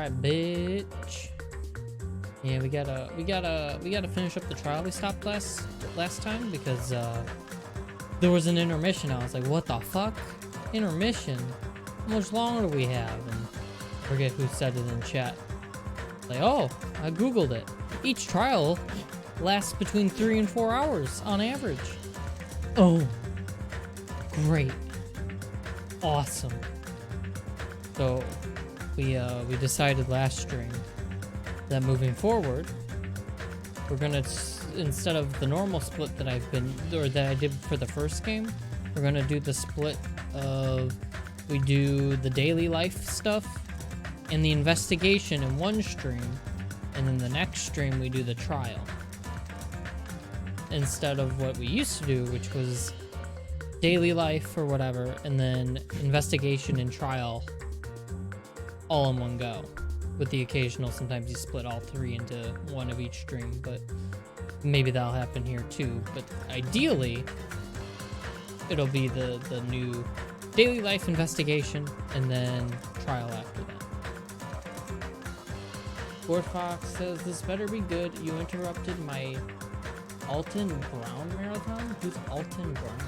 Alright, bitch. Yeah, we gotta finish up the trial we stopped last time because there was an intermission. I was like, what the fuck? Intermission? How much longer do we have? And I forget who said it in chat. Like, oh, I googled it. Each trial lasts between 3 and 4 hours on average. Oh, great. Awesome. So we decided last stream that moving forward, we're gonna, instead of the normal split that that I did for the first game, we're gonna do the split of, we do the daily life stuff and the investigation in one stream, and then the next stream we do the trial. Instead of what we used to do, which was daily life or whatever, and then investigation and trial all in one go. With the occasional, sometimes you split all 3 into one of each stream, but maybe that'll happen here too. But ideally, it'll be the new daily life investigation and then trial after that. Ford Fox says, this better be good. You interrupted my Alton Brown marathon? Who's Alton Brown?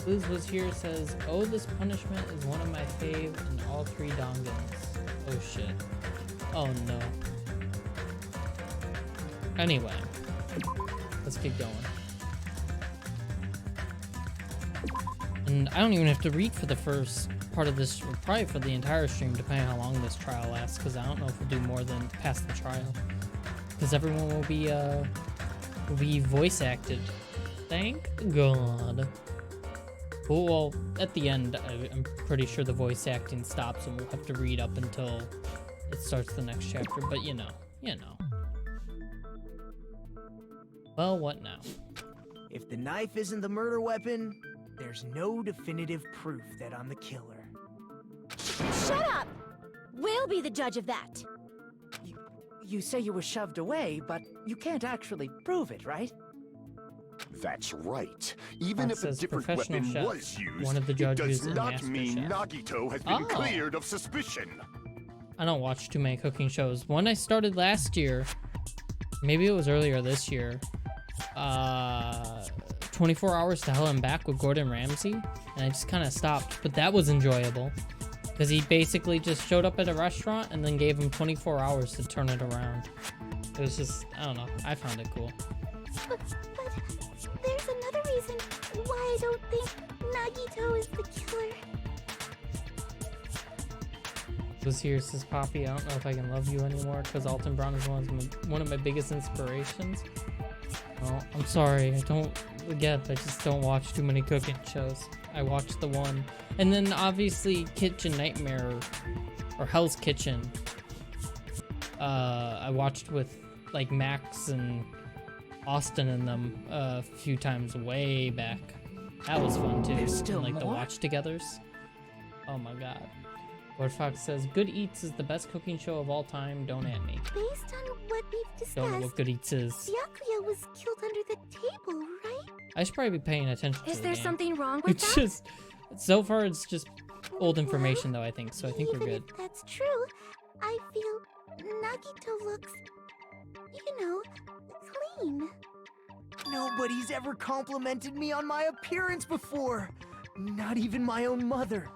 Liz was here, says, oh, this punishment is one of my fave in all 3 Dongans. Oh shit. Oh no. Anyway, let's keep going. And I don't even have to read for the first part of this, or probably for the entire stream, depending on how long this trial lasts, because I don't know if we'll do more than past the trial. Because everyone will be voice acted. Thank God. Well, at the end, I'm pretty sure the voice acting stops and we'll have to read up until it starts the next chapter, but you know. Well, what now? If the knife isn't the murder weapon, there's no definitive proof that I'm the killer. Shut up! We'll be the judge of that. You say you were shoved away, but you can't actually prove it, right? That's right. Even if a different professional weapon chef, was used, one of the it judges does and not master mean chef. Nagito has been cleared of suspicion. I don't watch too many cooking shows. One I started last year, maybe it was earlier this year, 24 Hours to Hell and Back with Gordon Ramsay, and I just kind of stopped, but that was enjoyable. Because he basically just showed up at a restaurant and then gave him 24 hours to turn it around. It was just, I don't know, I found it cool. But there's another reason why I don't think Nagito is the killer. Was here, says Poppy. I don't know if I can love you anymore because Alton Brown is one of my biggest inspirations. Oh, I'm sorry. I just don't watch too many cooking shows. I watched the one. And then obviously Kitchen Nightmare or Hell's Kitchen. I watched with like Max and Austin and them a few times way back. That was fun too. There's still like the more? watch togethers. Oh my god. Lord Fox says, Good Eats is the best cooking show of all time. Don't at me. Based on what we've Don't know what discussed, Good Eats is. Byakuya was killed under the table, right? I should probably be paying attention to Is the there game. something wrong with It's that? just, so far it's just old information though, I think. So I think we're Even good. if that's true, I feel Nagito looks, clean. Nobody's ever complimented me on my appearance before. Not even my own mother.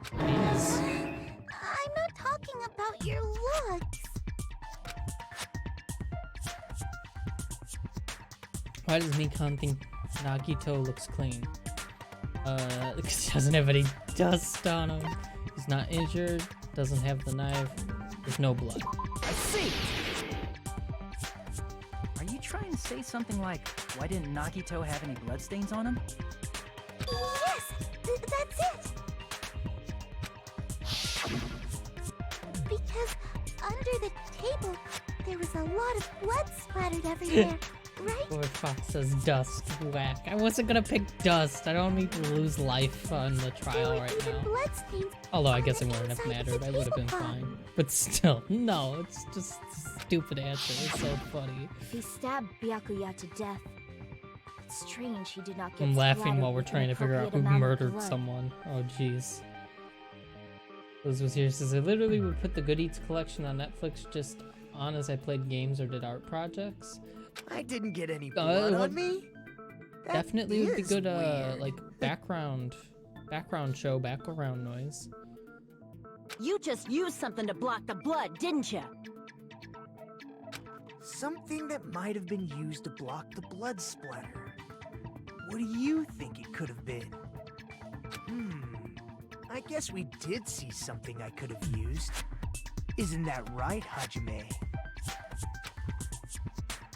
Please. I'm not talking about your looks. Why does Mikon think Nagito looks clean? Because he doesn't have any dust on him. He's not injured. Doesn't have the knife. There's no blood. I see! Are you trying to say something like, why didn't Nagito have any bloodstains on him? Yes, that's it. Because under the table, there was a lot of blood splattered everywhere, right? Lord Fox says dust. Whack. I wasn't gonna pick dust. I don't need to lose life on the trial There were right even now. bloodstains Although I on guess the it wouldn't have inside of mattered. the I would have been tablecloth. fine. But still, no. It's just a stupid answer. It's so funny. He stabbed Byakuya to death. It's strange he did not get I'm laughing splattered while we're with an trying to figure out appropriate who amount of murdered blood. someone. Oh, jeez. Liz was here. Says, I literally would put the Good Eats collection on Netflix just on as I played games or did art projects. I didn't get any blood on me. That Definitely would be is good, weird. like, background noise. You just used something to block the blood, didn't you? Something that might have been used to block the blood splatter. What do you think it could have been? I guess we did see something I could have used. Isn't that right, Hajime?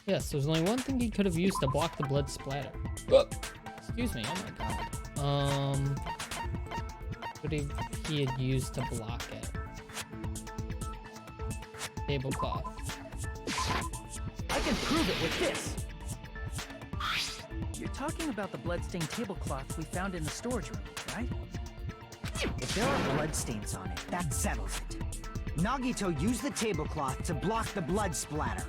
Yes, there's only one thing he could have used to block the blood splatter. Excuse me, oh my god. What if he had used to block it? Tablecloth. I can prove it with this. You're talking about the bloodstained tablecloth we found in the storage room, right? If there are bloodstains on it, that settles it. Nagito used the tablecloth to block the blood splatter.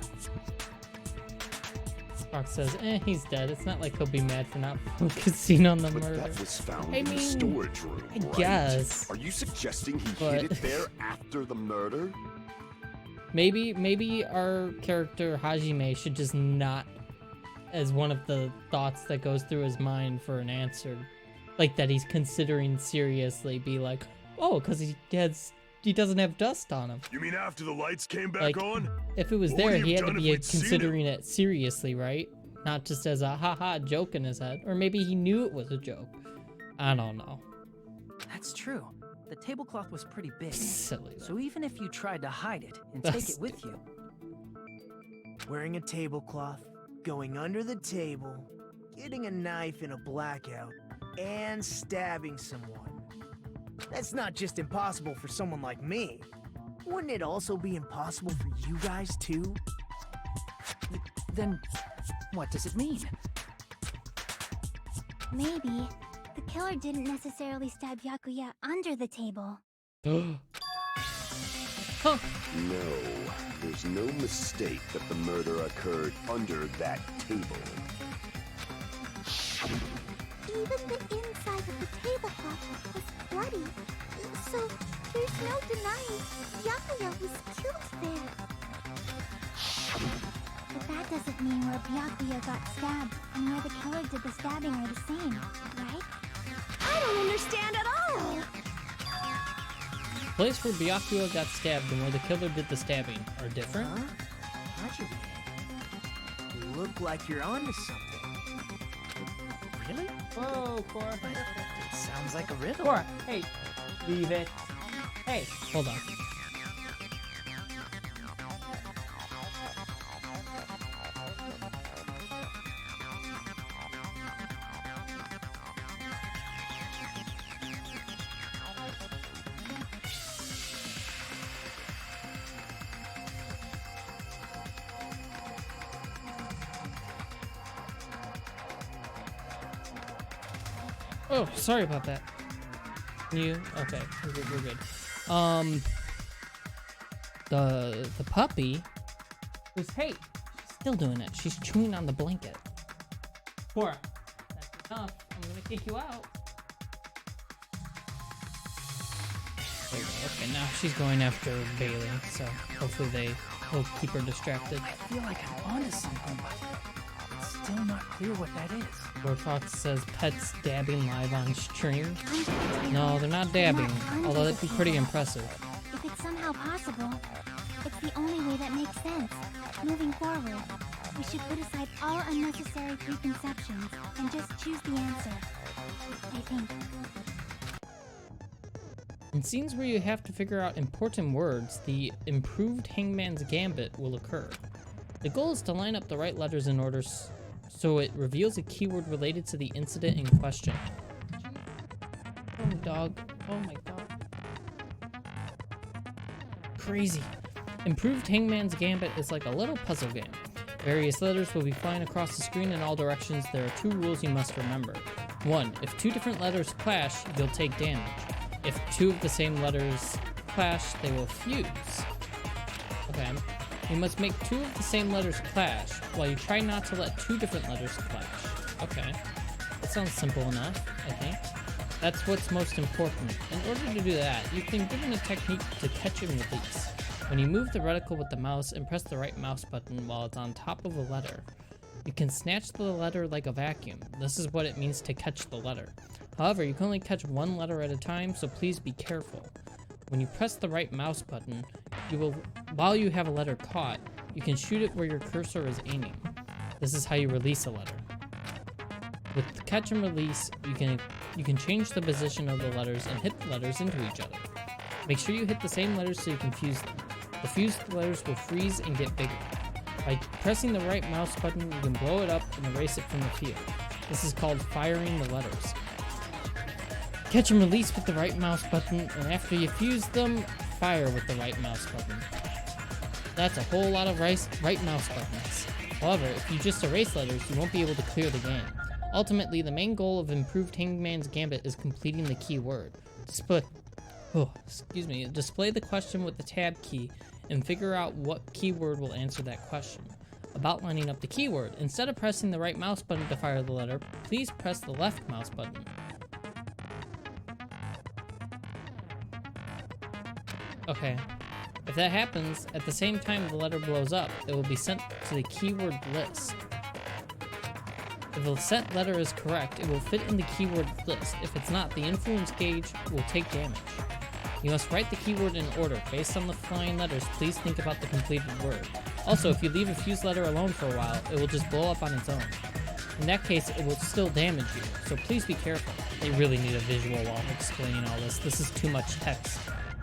Fox says, he's dead. It's not like he'll be mad for not focusing on the But murder. that was found I in the mean, storage room, I right? guess, Are you suggesting he but- hid it there after the murder? Maybe our character Hajime should just not, as one of the thoughts that goes through his mind for an answer, like that he's considering seriously, be like, oh, because he doesn't have dust on him. You mean after the lights came back Like, on? if it was What would there, he he have had to done if be we'd seen considering it seriously, right? Not just as a haha joke in his head, or maybe he knew it was a joke. I don't know. That's true. The tablecloth was pretty big. Silly. Though. So even if you tried to hide it and take That's it with you, Wearing a tablecloth, going under the table, getting a knife in a blackout, and stabbing someone. That's not just impossible for someone like me. Wouldn't it also be impossible for you guys too? then what does it mean? Maybe the killer didn't necessarily stab Byakuya under the table. Huh. No, there's no mistake that the murder occurred under that table. Even the inside of the tablecloth was bloody, so there's no denying Byakuya was killed there. But that doesn't mean where Byakuya got stabbed and where the killer did the stabbing are the same, right? I don't understand at all! Place where Byakuya got stabbed and where the killer did the stabbing are different. Huh? Hajime, you look like you're onto something. Really? Whoa, Cora. It sounds like a riddle. Cora, hey, leave it. Hey, hold on. Oh, sorry about that. You okay? We're good. We're good. The puppy was she's still doing it. She's chewing on the blanket. Cora, that's enough. I'm gonna kick you out. There you go. Okay, now she's going after Bailey, so hopefully he'll keep her distracted. I feel like I'm onto something, but it's still not clear what that is. Lord Fox says pets dabbing live on stream. No, they're not dabbing, although that'd be pretty impressive. If it's somehow possible, it's the only way that makes sense. Moving forward, we should put aside all unnecessary preconceptions and just choose the answer. I think. In scenes where you have to figure out important words, the improved Hangman's Gambit will occur. The goal is to line up the right letters in order so it reveals a keyword related to the incident in question. Oh, dog. Oh my god. Crazy. Improved Hangman's Gambit is like a little puzzle game. Various letters will be flying across the screen in all directions. There are 2 rules you must remember. 1. If 2 different letters clash, you'll take damage. If 2 of the same letters clash, they will fuse. Okay. You must make 2 of the same letters clash, while you try not to let 2 different letters clash. Okay. That sounds simple enough, I think. That's what's most important. In order to do that, you've been given a technique to catch and release. When you move the reticle with the mouse and press the right mouse button while it's on top of a letter, you can snatch the letter like a vacuum. This is what it means to catch the letter. However, you can only catch one letter at a time, so please be careful. When you press the right mouse button, while you have a letter caught, you can shoot it where your cursor is aiming. This is how you release a letter. With the catch and release, you can change the position of the letters and hit the letters into each other. Make sure you hit the same letters so you can fuse them. The fused letters will freeze and get bigger. By pressing the right mouse button, you can blow it up and erase it from the field. This is called firing the letters. Catch and release with the right mouse button, and after you fuse them, fire with the right mouse button. That's a whole lot of right mouse buttons. However, if you just erase letters, you won't be able to clear the game. Ultimately, the main goal of improved Hangman's Gambit is completing the keyword. Display the question with the tab key and figure out what keyword will answer that question. About lining up the keyword, instead of pressing the right mouse button to fire the letter, please press the left mouse button. Okay, if that happens, at the same time the letter blows up, it will be sent to the keyword list. If the set letter is correct, it will fit in the keyword list. If it's not, the influence gauge will take damage. You must write the keyword in order. Based on the flying letters, please think about the completed word. Also, if you leave a fused letter alone for a while, it will just blow up on its own. In that case, it will still damage you, so please be careful. They really need a visual while explaining all this. This is too much text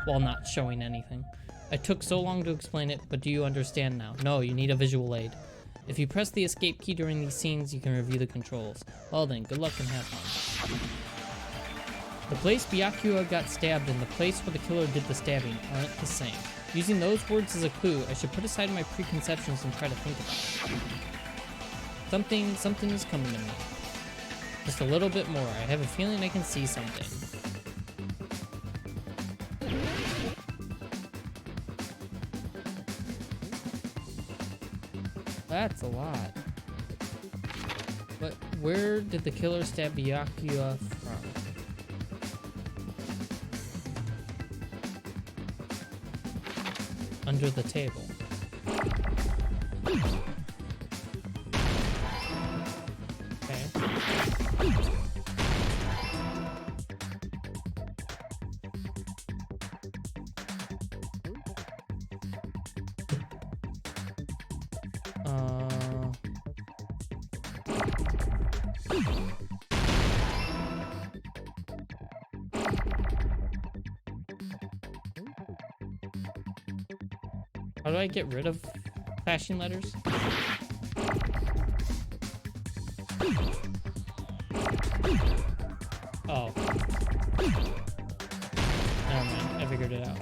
while not showing anything. I took so long to explain it, but do you understand now? No, you need a visual aid. If you press the escape key during these scenes, you can review the controls. Well then, good luck and have fun. The place Byakuya got stabbed and the place where the killer did the stabbing aren't the same. Using those words as a clue, I should put aside my preconceptions and try to think about it. Something is coming to me. Just a little bit more. I have a feeling I can see something. That's a lot. But where did the killer stab Byakuya from? Under the table. Okay. How do I get rid of flashing letters? Oh. Never mind, I figured it out.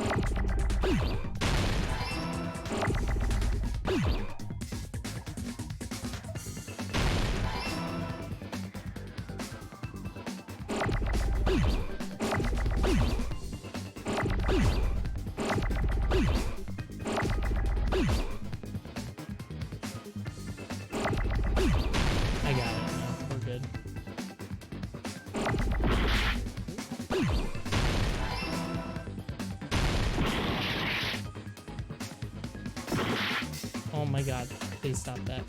I got it now. We're good. Oh my god. Please stop that.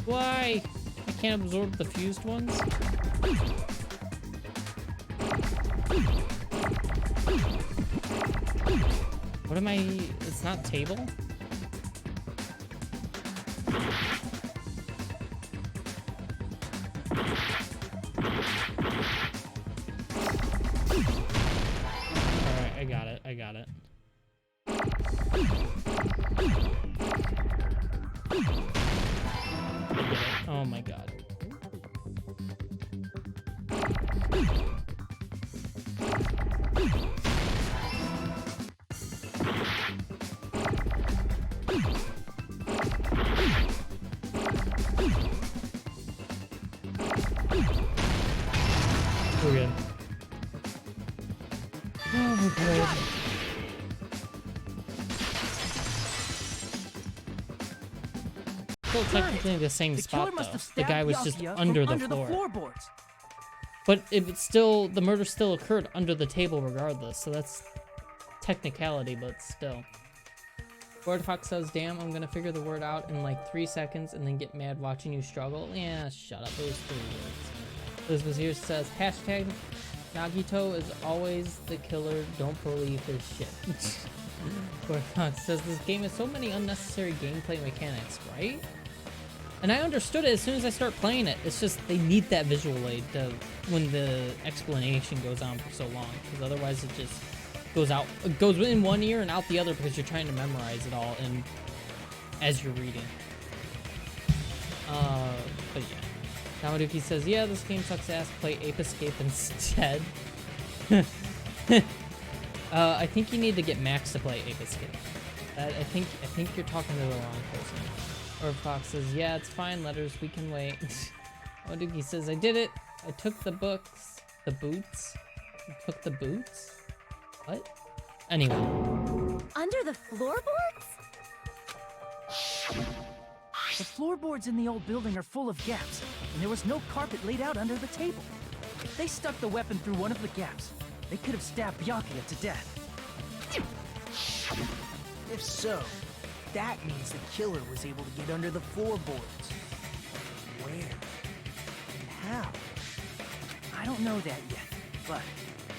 Why? I can't absorb the fused ones? What am I? It's not table? Alright, I got it. I got it. Oh my god. We're good. Oh, we're good. still technically the same The spot killer must though. have The stabbed guy was just Byakuya under from the under floor. the floorboards. But it's still, the murder still occurred under the table regardless, so that's technicality, but still. Word Fox says, damn, I'm gonna figure the word out in like 3 seconds and then get mad watching you struggle. Yeah, shut up, it was 3 words. Elizabeth here says, hashtag Nagito is always the killer, don't believe his shit. Word Fox says, this game has so many unnecessary gameplay mechanics, right? And I understood it as soon as I start playing it. It's just they need that visual aid to, when the explanation goes on for so long, because otherwise it just goes in one ear and out the other because you're trying to memorize it all and as you're reading. But yeah. Namaduki says, yeah, this game sucks ass. Play Ape Escape instead. I think you need to get Max to play Ape Escape. I think you're talking to the wrong person. Or Fox says, yeah, it's fine, letters, we can wait. Oduki says, I did it. I took the books. The boots? You took the boots? What? Anyway. Under the floorboards? The floorboards in the old building are full of gaps, and there was no carpet laid out under the table. If they stuck the weapon through one of the gaps, they could have stabbed Byakuya to death. If so, that means the killer was able to get under the floorboards. Where? And how? I don't know that yet, but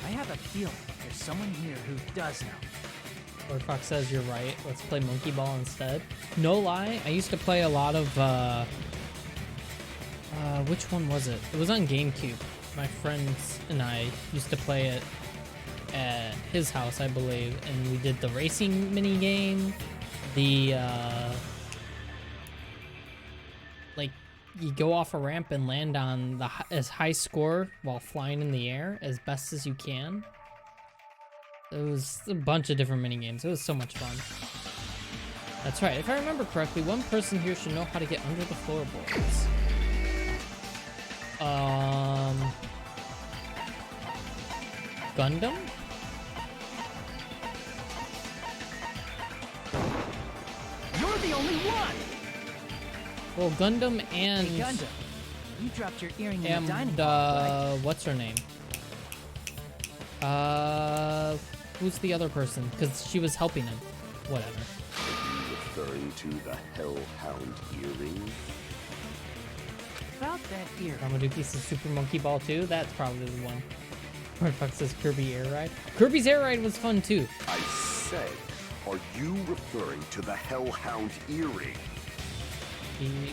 I have a feeling there's someone here who does know. Or Fox says, you're right. Let's play Monkey Ball instead. No lie, I used to play a lot of, which one was it? It was on GameCube. My friends and I used to play it at his house, I believe, and we did the racing mini game. The like you go off a ramp and land on the as high score while flying in the air as best as you can. It was a bunch of different mini games. It was so much fun. That's right. If I remember correctly, one person here should know how to get under the floorboards. Gundam? You're the only one! Well, Gundam and Hey, Gundam, you dropped your earring in the dining hall, right? what's her name? Who's the other person? Because she was helping him. Whatever. Are you referring to the Hellhound earring? About that earring. Ramaduki says Super Monkey Ball 2. That's probably the one. Gorfuck says Kirby Air Ride. Kirby's Air Ride was fun too. I said, are you referring to the Hellhound earring?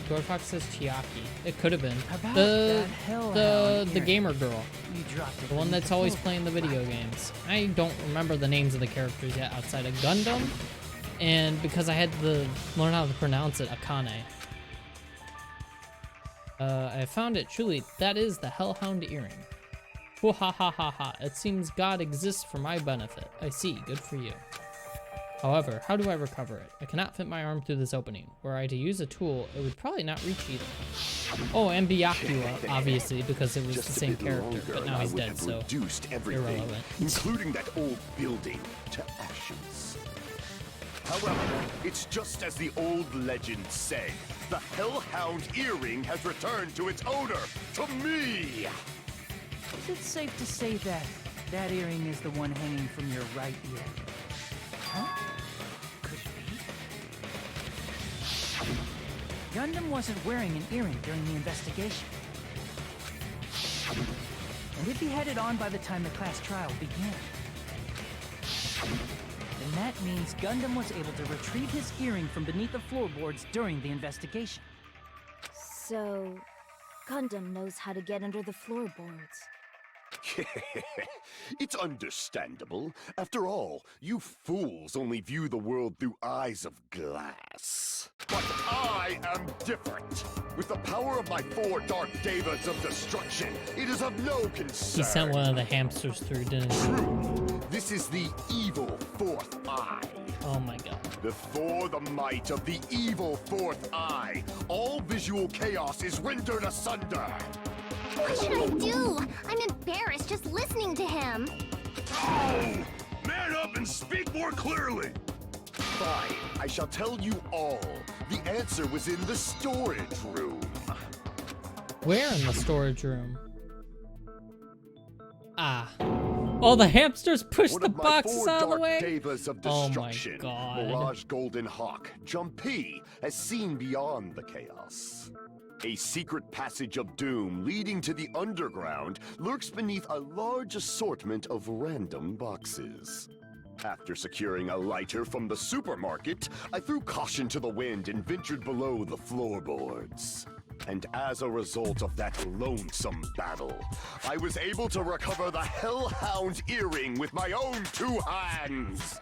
Gorfuck says Chiaki. It could have been. About The that Hellhound the earring. gamer girl. You dropped it. The one beneath that's the always floor. playing the video games. I don't remember the names of the characters yet outside of Gundam. And because I had to learn how to pronounce it, Akane. I found it truly. That is the Hellhound earring. Whoa, ha ha ha ha. It seems God exists for my benefit. I see. Good for you. However, how do I recover it? I cannot fit my arm through this opening. Were I to use a tool, it would probably not reach either. Oh, and Byakuya, obviously, because it was Just the a same bit character, longer but and now I he's would dead, have so reduced everything, irrelevant. including that old building, to ashes. However, it's just as the old legend said. The Hellhound earring has returned to its owner, to me! Is it safe to say that that earring is the one hanging from your right ear? Huh? Could be. Gundam wasn't wearing an earring during the investigation. And if he had it on by the time the class trial began, then that means Gundam was able to retrieve his earring from beneath the floorboards during the investigation. So, Gundam knows how to get under the floorboards. It's understandable. After all, you fools only view the world through eyes of glass. But I am different. With the power of my 4 dark devas of destruction, it is of no concern. He sent one of the hamsters through, didn't he? True. This is the evil 4th eye. Oh my god. Before the might of the evil 4th eye, all visual chaos is rendered asunder. What should I do? I'm embarrassed just listening to him. Oh! Man up and speak more clearly! Fine, I shall tell you all. The answer was in the storage room. Where in the storage room? Ah. Oh, the hamsters pushed One the of my boxes four out of the dark way? devas of Oh my destruction, God. Mirage Golden Hawk, Jumpy, has seen beyond the chaos. A secret passage of doom leading to the underground lurks beneath a large assortment of random boxes. After securing a lighter from the supermarket, I threw caution to the wind and ventured below the floorboards. And as a result of that lonesome battle, I was able to recover the Hellhound's earring with my own 2 hands.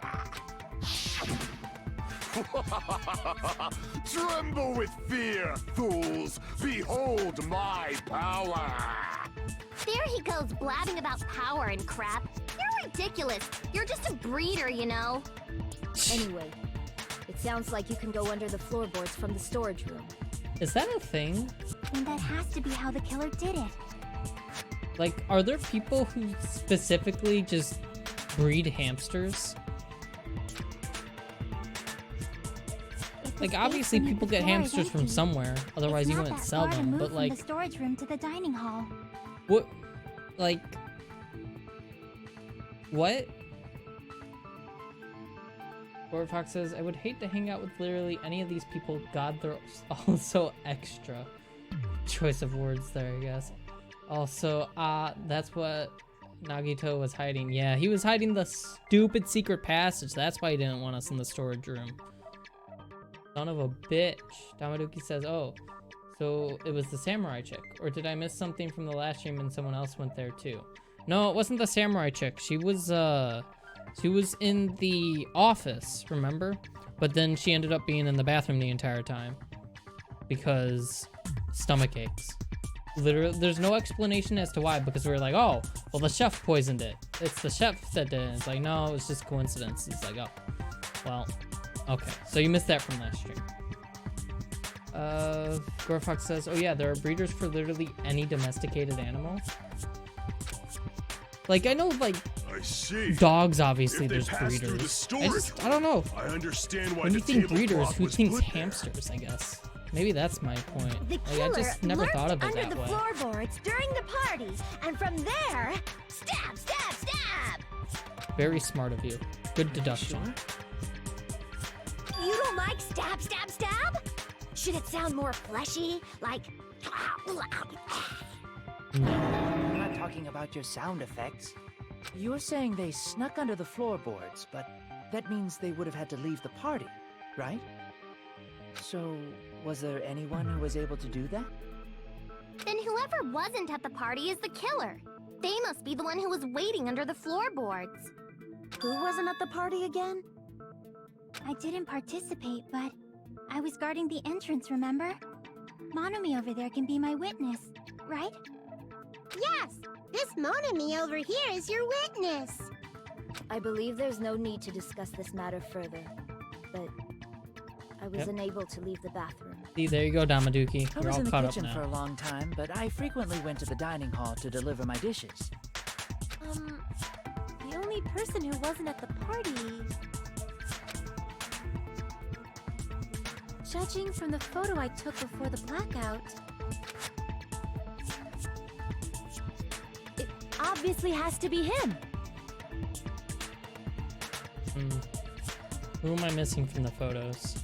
Tremble with fear, fools! Behold my power! There he goes blabbing about power and crap. You're ridiculous. You're just a breeder, you know. Anyway, it sounds like you can go under the floorboards from the storage room. Is that a thing? And that has to be how the killer did it. Like, are there people who specifically just breed hamsters? It Like, was obviously based people beneath get the floor hamsters is from empty. somewhere, otherwise It's you not wouldn't that sell far to them, move but from like, the storage room to the dining hall. what, like, what? Lord Fox says, I would hate to hang out with literally any of these people. God, they're all so extra. Choice of words there, I guess. Also, that's what Nagito was hiding. Yeah, he was hiding the stupid secret passage. That's why he didn't want us in the storage room. Son of a bitch. Damaduki says, oh, so it was the samurai chick. Or did I miss something from the last stream and someone else went there too? No, it wasn't the samurai chick. She was in the office, remember? But then she ended up being in the bathroom the entire time. Because stomach aches. Literally, there's no explanation as to why, because we were like, oh, well, the chef poisoned it. It's the chef that did it. It's like, no, it's just coincidence. It's like, oh, well, okay. So you missed that from last stream. Gorfox says, oh yeah, there are breeders for literally any domesticated animal. Like, I know, like, I see. dogs, obviously, If they there's pass through the breeders. storage I don't know. I understand why When the you think breeders, tablecloth who was thinks put there. hamsters, I guess. Maybe that's my point. The Like, killer I just never lurked thought of it under that the way. floorboards during the party, and from there, stab, stab, stab! Very smart of you. Good deduction. You don't like stab, stab, stab? Should it sound more fleshy? Like... I'm not talking about your sound effects. You're saying they snuck under the floorboards, but that means they would have had to leave the party, right? So, was there anyone who was able to do that? Then whoever wasn't at the party is the killer. They must be the one who was waiting under the floorboards. Who wasn't at the party again? I didn't participate, but I was guarding the entrance, remember? Monami over there can be my witness, right? Yes! This Monami over here is your witness! I believe there's no need to discuss this matter further, but I was Yep. unable to leave the bathroom. See, there you go, Damaduki. I You're was all in the caught up kitchen for a now. long time, but I frequently went to the dining hall to deliver my dishes. The only person who wasn't at the party... Judging from the photo I took before the blackout... It obviously has to be him. Who am I missing from the photos?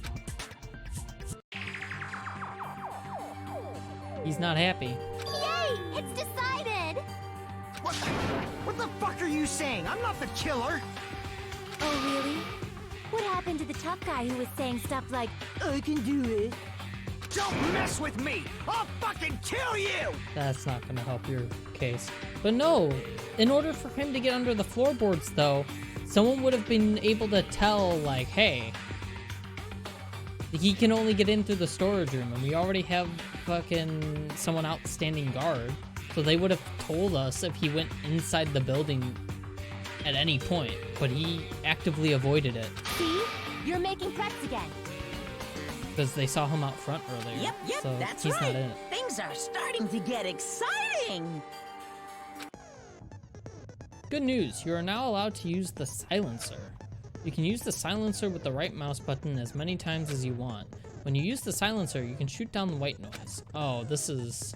He's not happy. Yay! It's decided! What the fuck are you saying? I'm not the killer! Oh, really? What happened to the tough guy who was saying stuff like, I can do it. Don't mess with me! I'll fucking kill you! That's not gonna help your case. But no, in order for him to get under the floorboards though, someone would have been able to tell, like, hey, he can only get in through the storage room, and we already have fucking someone out standing guard. So they would have told us if he went inside the building at any point, but he actively avoided it see? You're making threats again. because they saw him out front earlier. Yep, so that's he's right. not in it. Things are starting to get exciting! Good news, you are now allowed to use the silencer. You can use the silencer with the right mouse button as many times as you want. When you use the silencer, you can shoot down the white noise. Oh, this is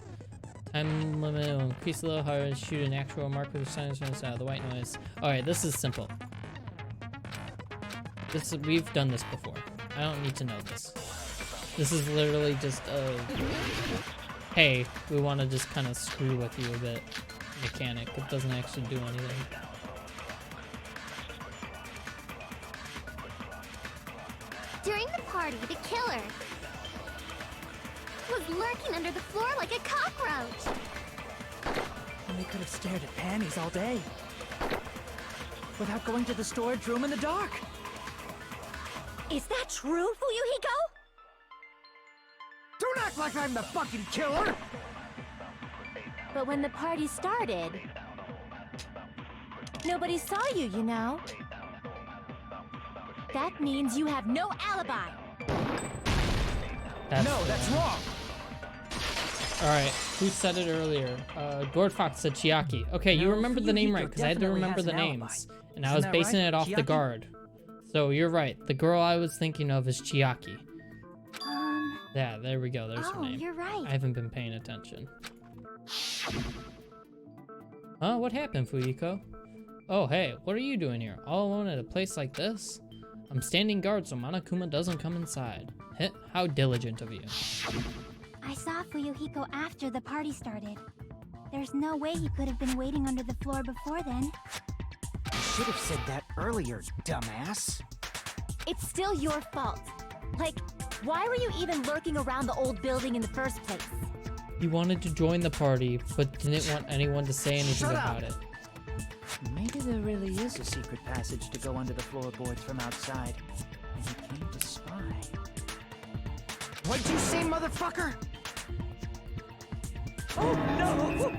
time limit will increase a little harder. Shoot an actual marker with silencer instead of the white noise. All right, this is simple. We've done this before. I don't need to know this. This is literally just a, hey, we want to just kind of screw with you a bit mechanic. It doesn't actually do anything. During the party, the killer was lurking under the floor like a cockroach. And they could have stared at panties all day. Without going to the storage room in the dark. Is that true, Fuyuhiko? Don't act like I'm the fucking killer! But when the party started, nobody saw you, you know? That means you have no alibi. That's wrong. Alright, who said it earlier? Gord Fox said Chiaki. Okay, you No, remembered the name Fuyuhiko right, because I had to definitely remember has the an alibi. names. And I Isn't was that basing right, it off the Chiaki? guard. So you're right, the girl I was thinking of is Chiaki. Yeah, there we go, there's her Oh, name. you're right. I haven't been paying attention. Huh, what happened, Fuyuhiko? Oh, hey, what are you doing here? All alone at a place like this? I'm standing guard so Monokuma doesn't come inside. Heh, how diligent of you. I saw Fuyuhiko after the party started. There's no way he could have been waiting under the floor before then. You should have said that earlier, dumbass. It's still your fault. Like, why were you even lurking around the old building in the first place? He wanted to join the party, but didn't want anyone to say anything Shut up. about it. Maybe there really is a secret passage to go under the floorboards from outside. And he came to spy. What'd you say, motherfucker? Oh no!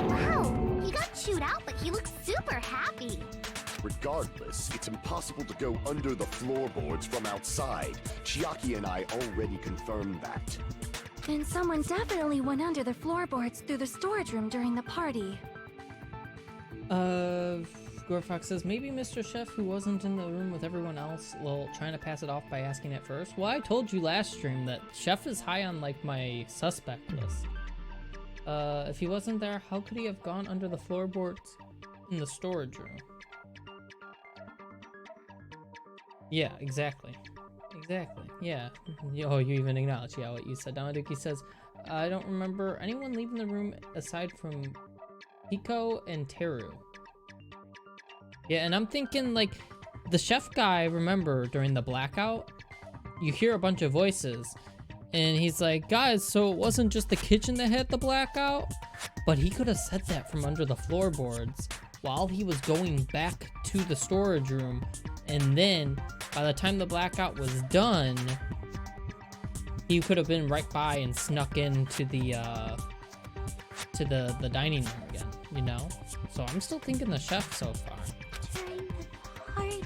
Wow, he got chewed out, but he looks super happy. Regardless, it's impossible to go under the floorboards from outside. Chiaki and I already confirmed that. Then someone definitely went under the floorboards through the storage room during the party. Gorfox says, maybe Mr. Chef, who wasn't in the room with everyone else, trying to pass it off by asking it first. Well, I told you last stream that Chef is high on, like, my suspect list. If he wasn't there, how could he have gone under the floorboards in the storage room? Yeah, exactly. Exactly, yeah. Oh, you even acknowledge, yeah, what you said. Damaduki says, I don't remember anyone leaving the room aside from Hiko and Teru. Yeah, and I'm thinking, like, the chef guy, remember, during the blackout, you hear a bunch of voices, and he's like, guys, so it wasn't just the kitchen that had the blackout? But he could have said that from under the floorboards while he was going back to the storage room, and then, by the time the blackout was done, he could have been right by and snuck into the dining room again, you know? So I'm still thinking the chef so far. During the party.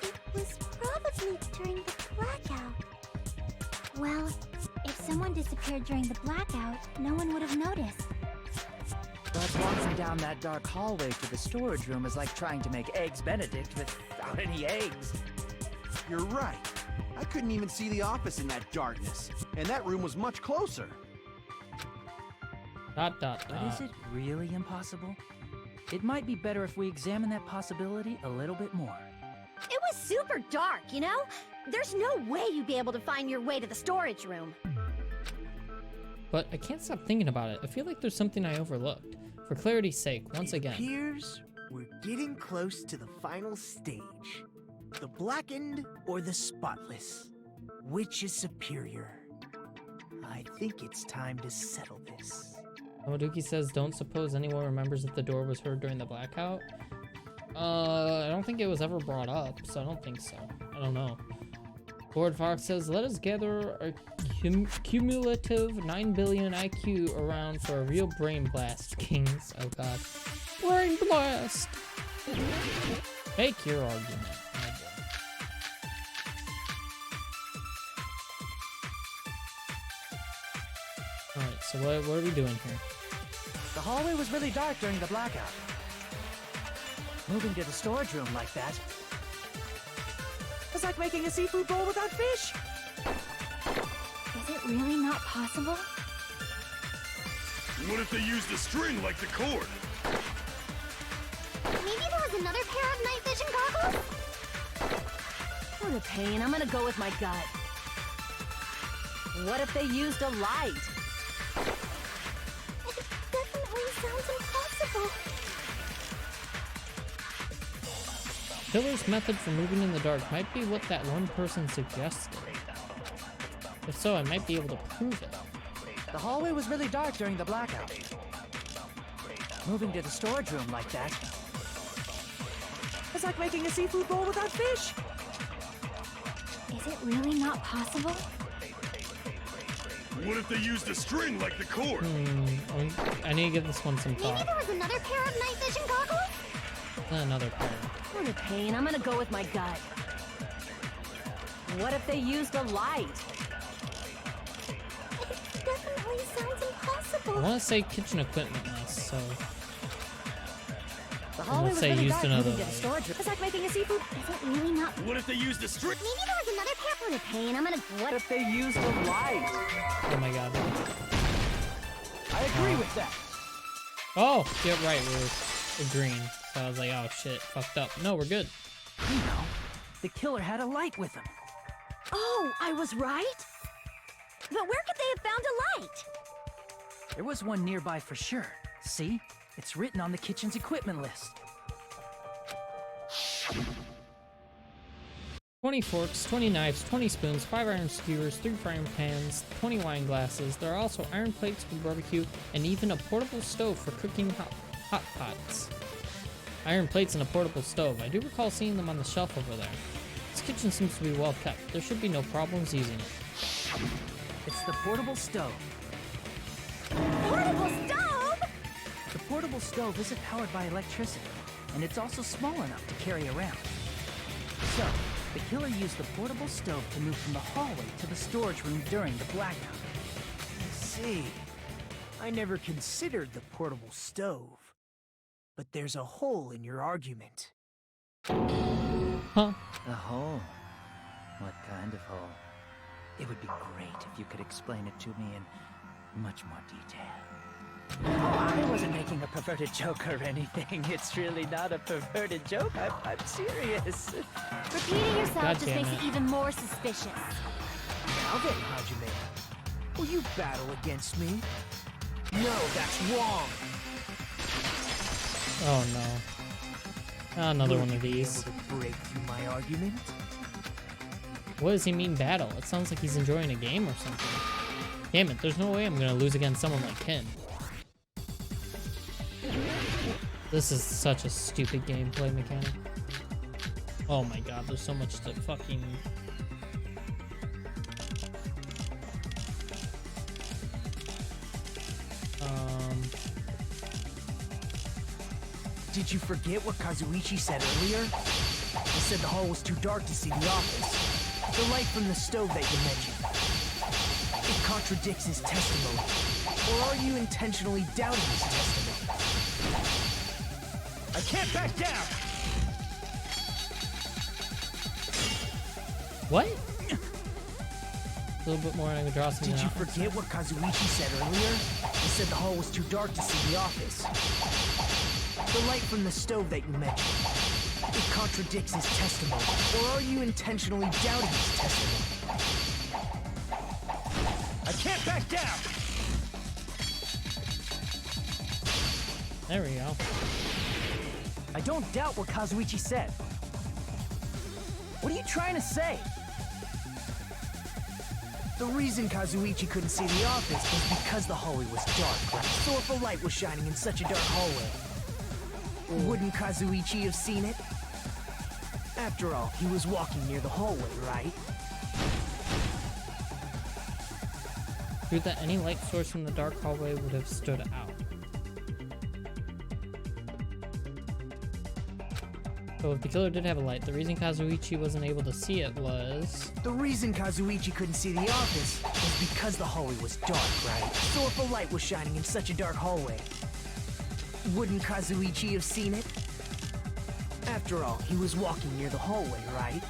It was probably during the blackout. Well, if someone disappeared during the blackout, no one would have noticed. But walking down that dark hallway to the storage room is like trying to make Eggs Benedict without any eggs. You're right. I couldn't even see the office in that darkness, and that room was much closer. Dot dot But dot. is it really impossible? It might be better if we examine that possibility a little bit more. It was super dark, you know? There's no way you'd be able to find your way to the storage room. But I can't stop thinking about it. I feel like there's something I overlooked. For clarity's sake, once It again. appears we're getting close to the final stage. The blackened or the spotless? Which is superior? I think it's time to settle this. Amaduki says, don't suppose anyone remembers if the door was heard during the blackout? I don't think it was ever brought up, so I don't think so. I don't know. Lord Fox says, let us gather a cumulative 9 billion IQ around for a real brain blast, kings. Oh god. Brain blast! Take your argument. Oh boy. Alright, so what are we doing here? The hallway was really dark during the blackout. Moving to the storage room like that. It's like making a seafood bowl without fish. Is it really not possible? What if they used a string like the cord? Maybe there was another pair of night vision goggles? What a pain. I'm gonna go with my gut. What if they used a light? It definitely sounds impossible. Killer's method for moving in the dark might be what that one person suggested. If so, I might be able to prove it. The hallway was really dark during the blackout. Moving to the storage room like that. It's like making a seafood bowl without fish. Is it really not possible? What if they used a string like the cord? I need to give this one some Maybe thought. there was another pair of night vision goggles? Another pair. What a pain. I'm gonna go with my gut. What if they used a light? It definitely sounds I impossible. want to say kitchen equipment list, so The hallway let's was say really used dark. another Moving to the light. storage room. It's like making a seafood. Is it really not? What if they used a string? Maybe there was another pair. What a pain. I'm gonna. What if they used a light? oh my god. I agree with that. Oh, yeah, right, we're agreeing. So I was like, oh shit, fucked up. No, we're good. You know, the killer had a light with him. Oh, I was right? But where could they have found a light? There was one nearby for sure. See? It's written on the kitchen's equipment list. 20 forks, 20 knives, 20 spoons, 5 iron skewers, 3 frying pans, 20 wine glasses. There are also iron plates for barbecue and even a portable stove for cooking hot pots. Iron plates and a portable stove. I do recall seeing them on the shelf over there. This kitchen seems to be well kept. There should be no problems using it. It's the portable stove. Portable stove? The portable stove isn't powered by electricity, and it's also small enough to carry around. So, the killer used the portable stove to move from the hallway to the storage room during the blackout. I see. I never considered the portable stove. But there's a hole in your argument. Huh? A hole? What kind of hole? It would be great if you could explain it to me in much more detail. Oh, I wasn't making a perverted joke or anything. It's really not a perverted joke. I'm serious. Repeating yourself God just damn makes it. it even more suspicious. Now then, Hajime, will you battle against me? No, that's wrong. Oh no. Another one Will of you be these. able to break through my argument? What does he mean battle? It sounds like he's enjoying a game or something. Damn it, there's no way I'm gonna lose against someone like him. This is such a stupid gameplay mechanic. Oh my god, there's so much to fucking... Did you forget what Kazuichi said earlier? He said the hall was too dark to see the office. The light from the stove that you mentioned. It contradicts his testimony. Or are you intentionally doubting his testimony? I can't back down! What? A little bit more and I can draw something Did you out. forget what Kazuichi said earlier? He said the hall was too dark to see the office. The light from the stove that you mentioned. It contradicts his testimony. Or are you intentionally doubting his testimony? I can't back down! There we go. I don't doubt what Kazuichi said. What are you trying to say? The reason Kazuichi couldn't see the office was because the hallway was dark, right? So if a light was shining in such a dark hallway, wouldn't Kazuichi have seen it? After all, he was walking near the hallway, right? True that any light source from the dark hallway would have stood out. So if the killer did have a light, the reason Kazuichi wasn't able to see it was... The reason Kazuichi couldn't see the office was because the hallway was dark, right? So if a light was shining in such a dark hallway, wouldn't Kazuichi have seen it? After all, he was walking near the hallway, right?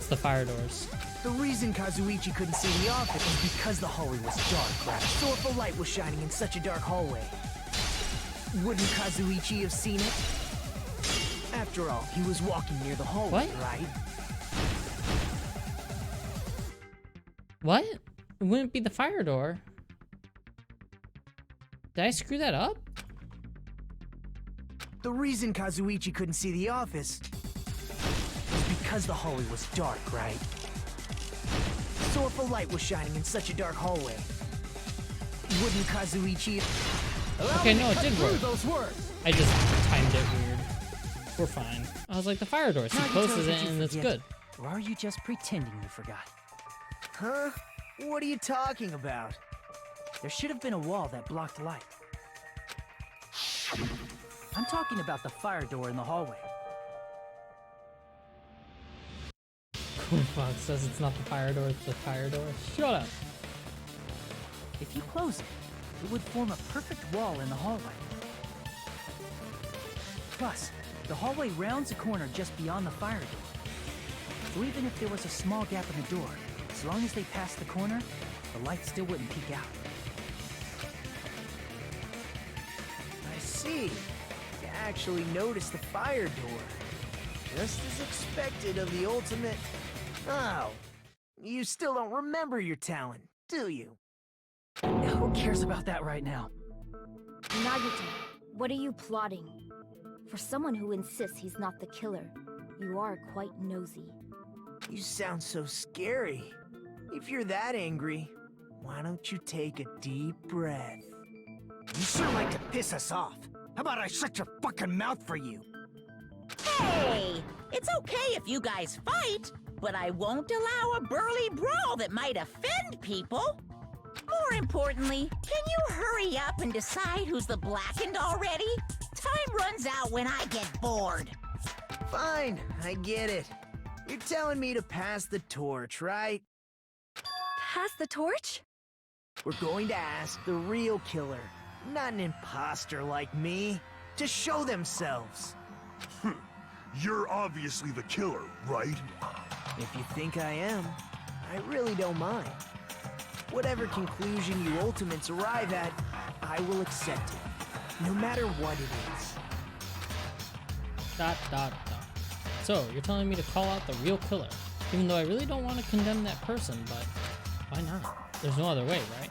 It's the fire doors. The reason Kazuichi couldn't see the office is because the hallway was dark, right? So if a light was shining in such a dark hallway, wouldn't Kazuichi have seen it? After all, he was walking near the hallway, What? right? What? It wouldn't be the fire door. Did I screw that up? The reason Kazuichi couldn't see the office was because the hallway was dark, right? So if a light was shining in such a dark hallway, wouldn't Kazuichi... Okay, no, it did work. Those words. I just timed it weird. We're fine. I was like, the fire door. He closes it and it's good. Or are you just pretending you forgot? Huh? What are you talking about? There should have been a wall that blocked light. I'm talking about the fire door in the hallway. Cool Fox says it's not the fire door, it's the fire door. Shut up. If you close it, it would form a perfect wall in the hallway. Plus, the hallway rounds a corner just beyond the fire door. So even if there was a small gap in the door, as long as they passed the corner, the light still wouldn't peek out. I see. You actually noticed the fire door. Just as expected of the ultimate... Oh. You still don't remember your talent, do you? Who cares about that right now? Nagito, what are you plotting? For someone who insists he's not the killer, you are quite nosy. You sound so scary. If you're that angry, why don't you take a deep breath? You sure like to piss us off. How about I shut your fucking mouth for you? Hey, it's okay if you guys fight, but I won't allow a burly brawl that might offend people. More importantly, can you hurry up and decide who's the blackened already? Time runs out when I get bored. Fine, I get it. You're telling me to pass the torch, right? Pass the torch? We're going to ask the real killer, not an imposter like me, to show themselves. You're obviously the killer, right? If you think I am, I really don't mind. Whatever conclusion you ultimates arrive at, I will accept it, no matter what it is. Dot, dot, dot. So, you're telling me to call out the real killer, even though I really don't want to condemn that person, but why not? There's no other way, right?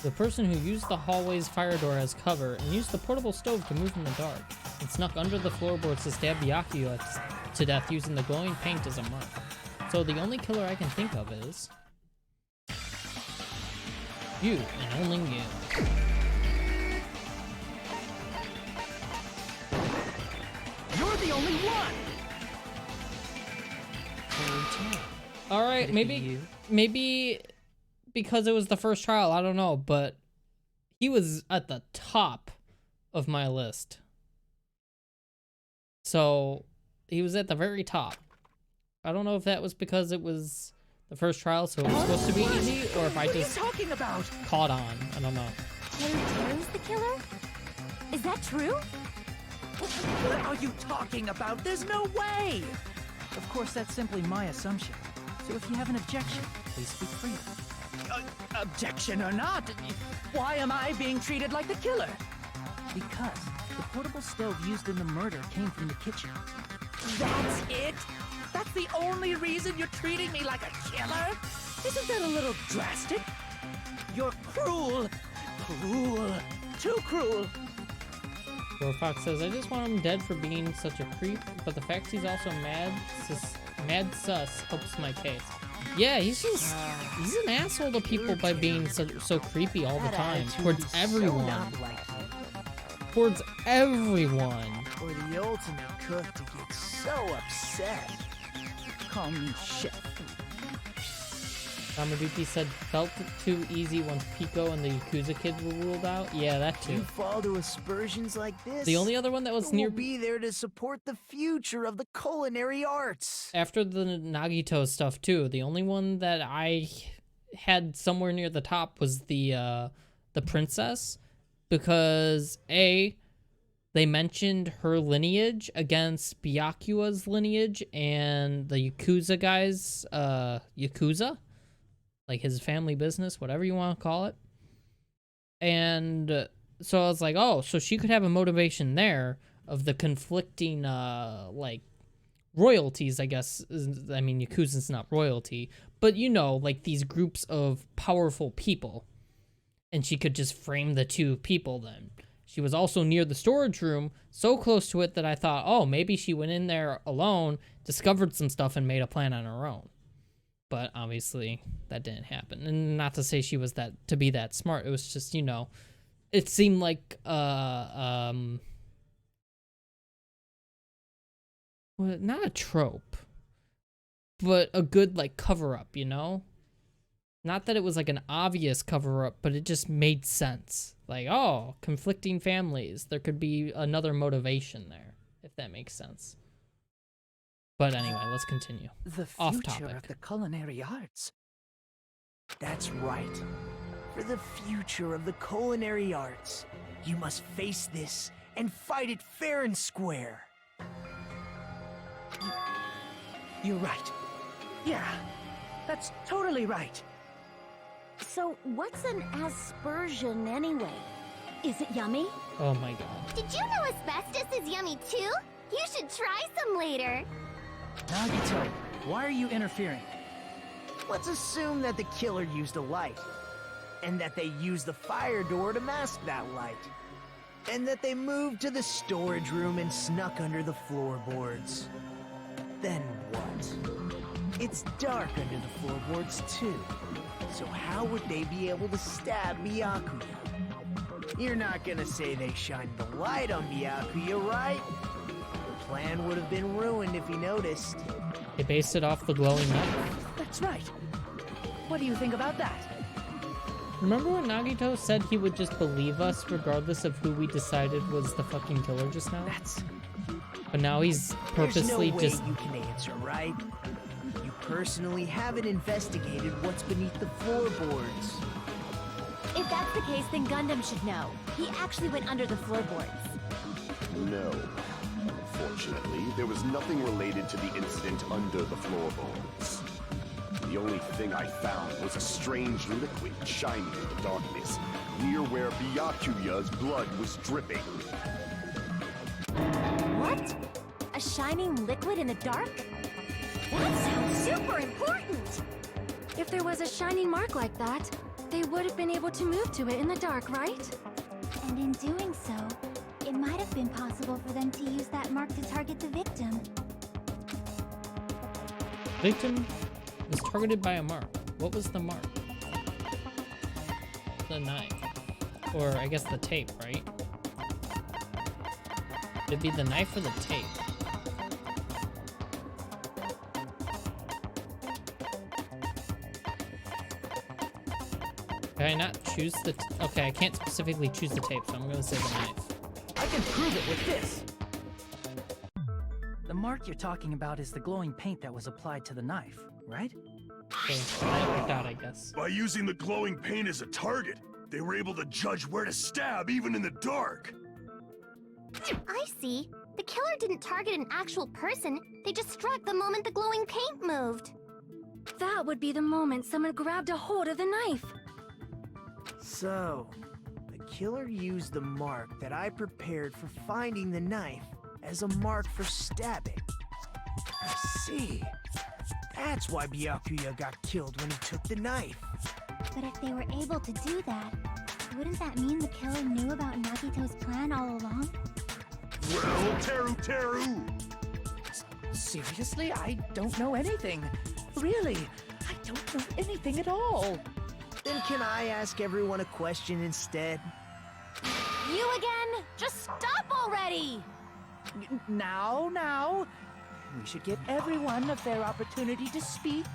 The person who used the hallway's fire door as cover and used the portable stove to move in the dark and snuck under the floorboards to stab Byakuya to death using the glowing paint as a mark. So the only killer I can think of is... you, and only you. You're the only one! Alright, maybe because it was the first trial, I don't know, but he was at the top of my list. So, he was at the very top. I don't know if that was because it was the first trial, so it was supposed to be easy, or if I just talking about? caught on. I don't know. Terry's the killer? Is that true? What are you talking about? There's no way! Of course, that's simply my assumption. So if you have an objection, please speak freely. Objection or not, why am I being treated like the killer? Because the portable stove used in the murder came from the kitchen. That's it? That's the only reason you're treating me like a killer? Isn't that a little drastic? You're cruel. Cruel. Too cruel. Fox says, I just want him dead for being such a creep, but the fact he's also mad sus helps my case. Yeah, he's an asshole to people by being so creepy all the time towards everyone. Towards everyone. For the ultimate cook to get so upset. Call me chef. Ramaduki said, felt too easy once Pico and the Yakuza kids were ruled out. Yeah, that too. You fall to aspersions like this. The only other one that was near be there to support the future of the culinary arts. After the Nagito stuff too, the only one that I had somewhere near the top was the princess, because they mentioned her lineage against Byakuya's lineage and the Yakuza guys, Yakuza? Like his family business, whatever you want to call it. And so I was like, oh, so she could have a motivation there of the conflicting, like, royalties, I guess. I mean, Yakuza's not royalty, but you know, like these groups of powerful people. And she could just frame the two people then. She was also near the storage room, so close to it that I thought, oh, maybe she went in there alone, discovered some stuff, and made a plan on her own. But obviously, that didn't happen. And not to say she was to be that smart. It was just, you know, it seemed like, well, not a trope, but a good, like, cover-up, you know? Not that it was, like, an obvious cover-up, but it just made sense. Like, oh, conflicting families. There could be another motivation there, if that makes sense. But anyway, let's continue. The Off future topic. of the culinary arts. That's right. For the future of the culinary arts, you must face this and fight it fair and square. You're right. Yeah, that's totally right. So, what's an aspersion anyway? Is it yummy? Oh my god. Did you know asbestos is yummy too? You should try some later. Nagito, why are you interfering? Let's assume that the killer used a light, and that they used the fire door to mask that light, and that they moved to the storage room and snuck under the floorboards. Then what? It's dark under the floorboards too, so how would they be able to stab Byakuya? You're not gonna say they shined the light on Byakuya, right? The plan would have been ruined if he noticed. They based it off the glowing knife. That's right. What do you think about that? Remember when Nagito said he would just believe us regardless of who we decided was the fucking killer just now? But now he's purposely There's no way you can answer, right? You personally haven't investigated what's beneath the floorboards. If that's the case, then Gundam should know. He actually went under the floorboards. No. Unfortunately, there was nothing related to the incident under the floorboards. The only thing I found was a strange liquid shining in the darkness, near where Byakuya's blood was dripping. What? A shining liquid in the dark? That sounds super important! If there was a shining mark like that, they would have been able to move to it in the dark, right? And in doing so, it might have been possible for them to use that mark to target the victim. Victim was targeted by a mark. What was the mark? The knife. Or I guess the tape, right? Would it be the knife or the tape? Can I not choose the... Okay, I can't specifically choose the tape, so I'm going to say the knife. I can prove it with this. The mark you're talking about is the glowing paint that was applied to the knife, right? Okay, that worked out, I guess. By using the glowing paint as a target, they were able to judge where to stab even in the dark. I see. The killer didn't target an actual person. They just struck the moment the glowing paint moved. That would be the moment someone grabbed a hold of the knife. So, the killer used the mark that I prepared for finding the knife as a mark for stabbing. I see. That's why Byakuya got killed when he took the knife. But if they were able to do that, wouldn't that mean the killer knew about Nagito's plan all along? Well, Teru! Seriously? I don't know anything. Really, I don't know anything at all. Then can I ask everyone a question instead? You again? Just stop already! Now. We should give everyone a fair opportunity to speak.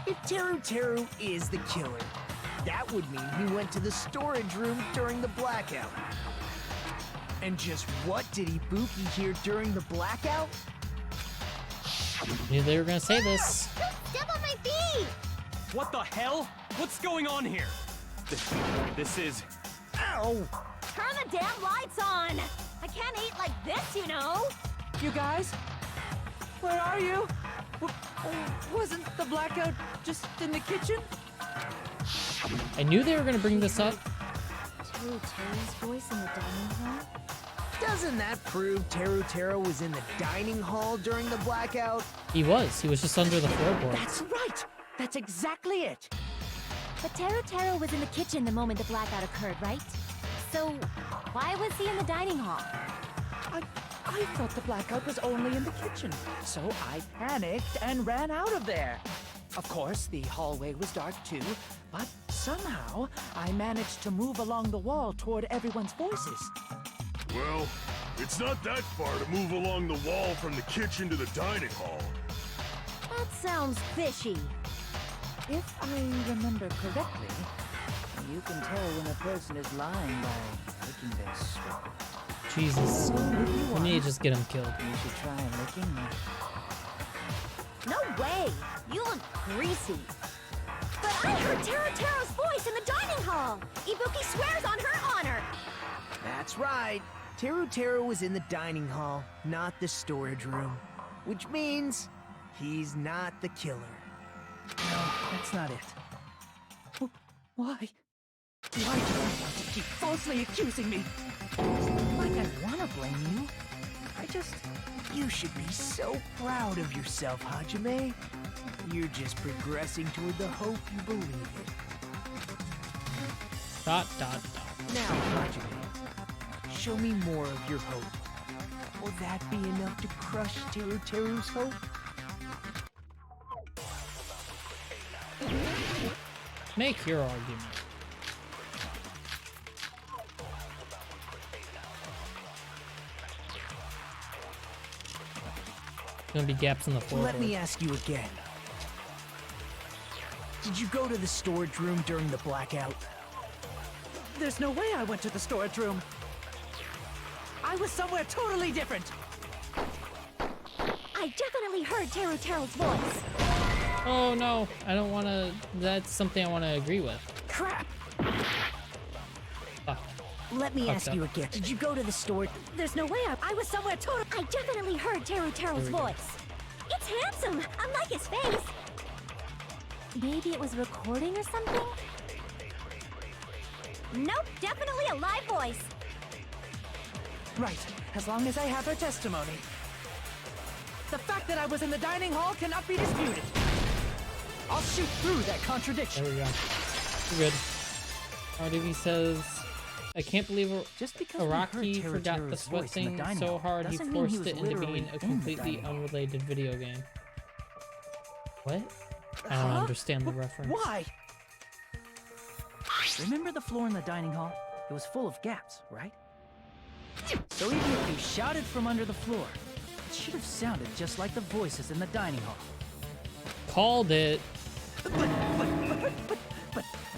If Teru is the killer, that would mean he went to the storage room during the blackout. And just what did Ibuki hear during the blackout? Knew they were going to say this. Don't step on my feet! What the hell? What's going on here? This is... Ow! Turn the damn lights on! I can't eat like this, you know. You guys? Where are you? Wasn't the blackout just in the kitchen? I knew they were gonna bring this up. Teru's voice in the dining hall? Doesn't that prove Teru was in the dining hall during the blackout? He was just under the floorboards. That's right! That's exactly it! But Teru was in the kitchen the moment the blackout occurred, right? So, why was he in the dining hall? I thought the blackout was only in the kitchen, so I panicked and ran out of there. Of course, the hallway was dark too, but somehow I managed to move along the wall toward everyone's voices. Well, it's not that far to move along the wall from the kitchen to the dining hall. That sounds fishy. If I remember correctly, you can tell when a person is lying by licking their sword. Jesus. We need to just get him killed. You should try licking me. No way! You look greasy. But I heard Teru's voice in the dining hall! Ibuki swears on her honor! That's right. Teru was in the dining hall, not the storage room. Which means he's not the killer. No, that's not it. Why? Why do you want to keep falsely accusing me? It's not like I want to blame you. I just... You should be so proud of yourself, Hajime. You're just progressing toward the hope you believe in. ... Now, Hajime, show me more of your hope. Will that be enough to crush Teru's hope? Make your argument. Gonna be gaps in the floor. Let me ask you again. Did you go to the storage room during the blackout? There's no way I went to the storage room. I was somewhere totally different. I definitely heard Teru's voice. Oh no, I don't want to. That's something I want to agree with. Crap! Fuck. Let me ask up. you again. Did you go to the storage? There's no way I was somewhere totally... I definitely heard Teru's voice. It's handsome, unlike his face. Maybe it was recording or something? Nope, definitely a live voice. Right, as long as I have her testimony. The fact that I was in the dining hall cannot be disputed. I'll shoot through that contradiction. There we go. We're good. RDV says, I can't believe Just because we heard Araki forgot the Teru's sweat voice in the thing dining so hall hard he doesn't mean forced was it into being literally a in the completely dining hall. unrelated video game. What? I don't understand the reference. Why? Remember the floor in the dining hall? It was full of gaps, right? So even if you shouted from under the floor, it should have sounded just like the voices in the dining hall. Called it.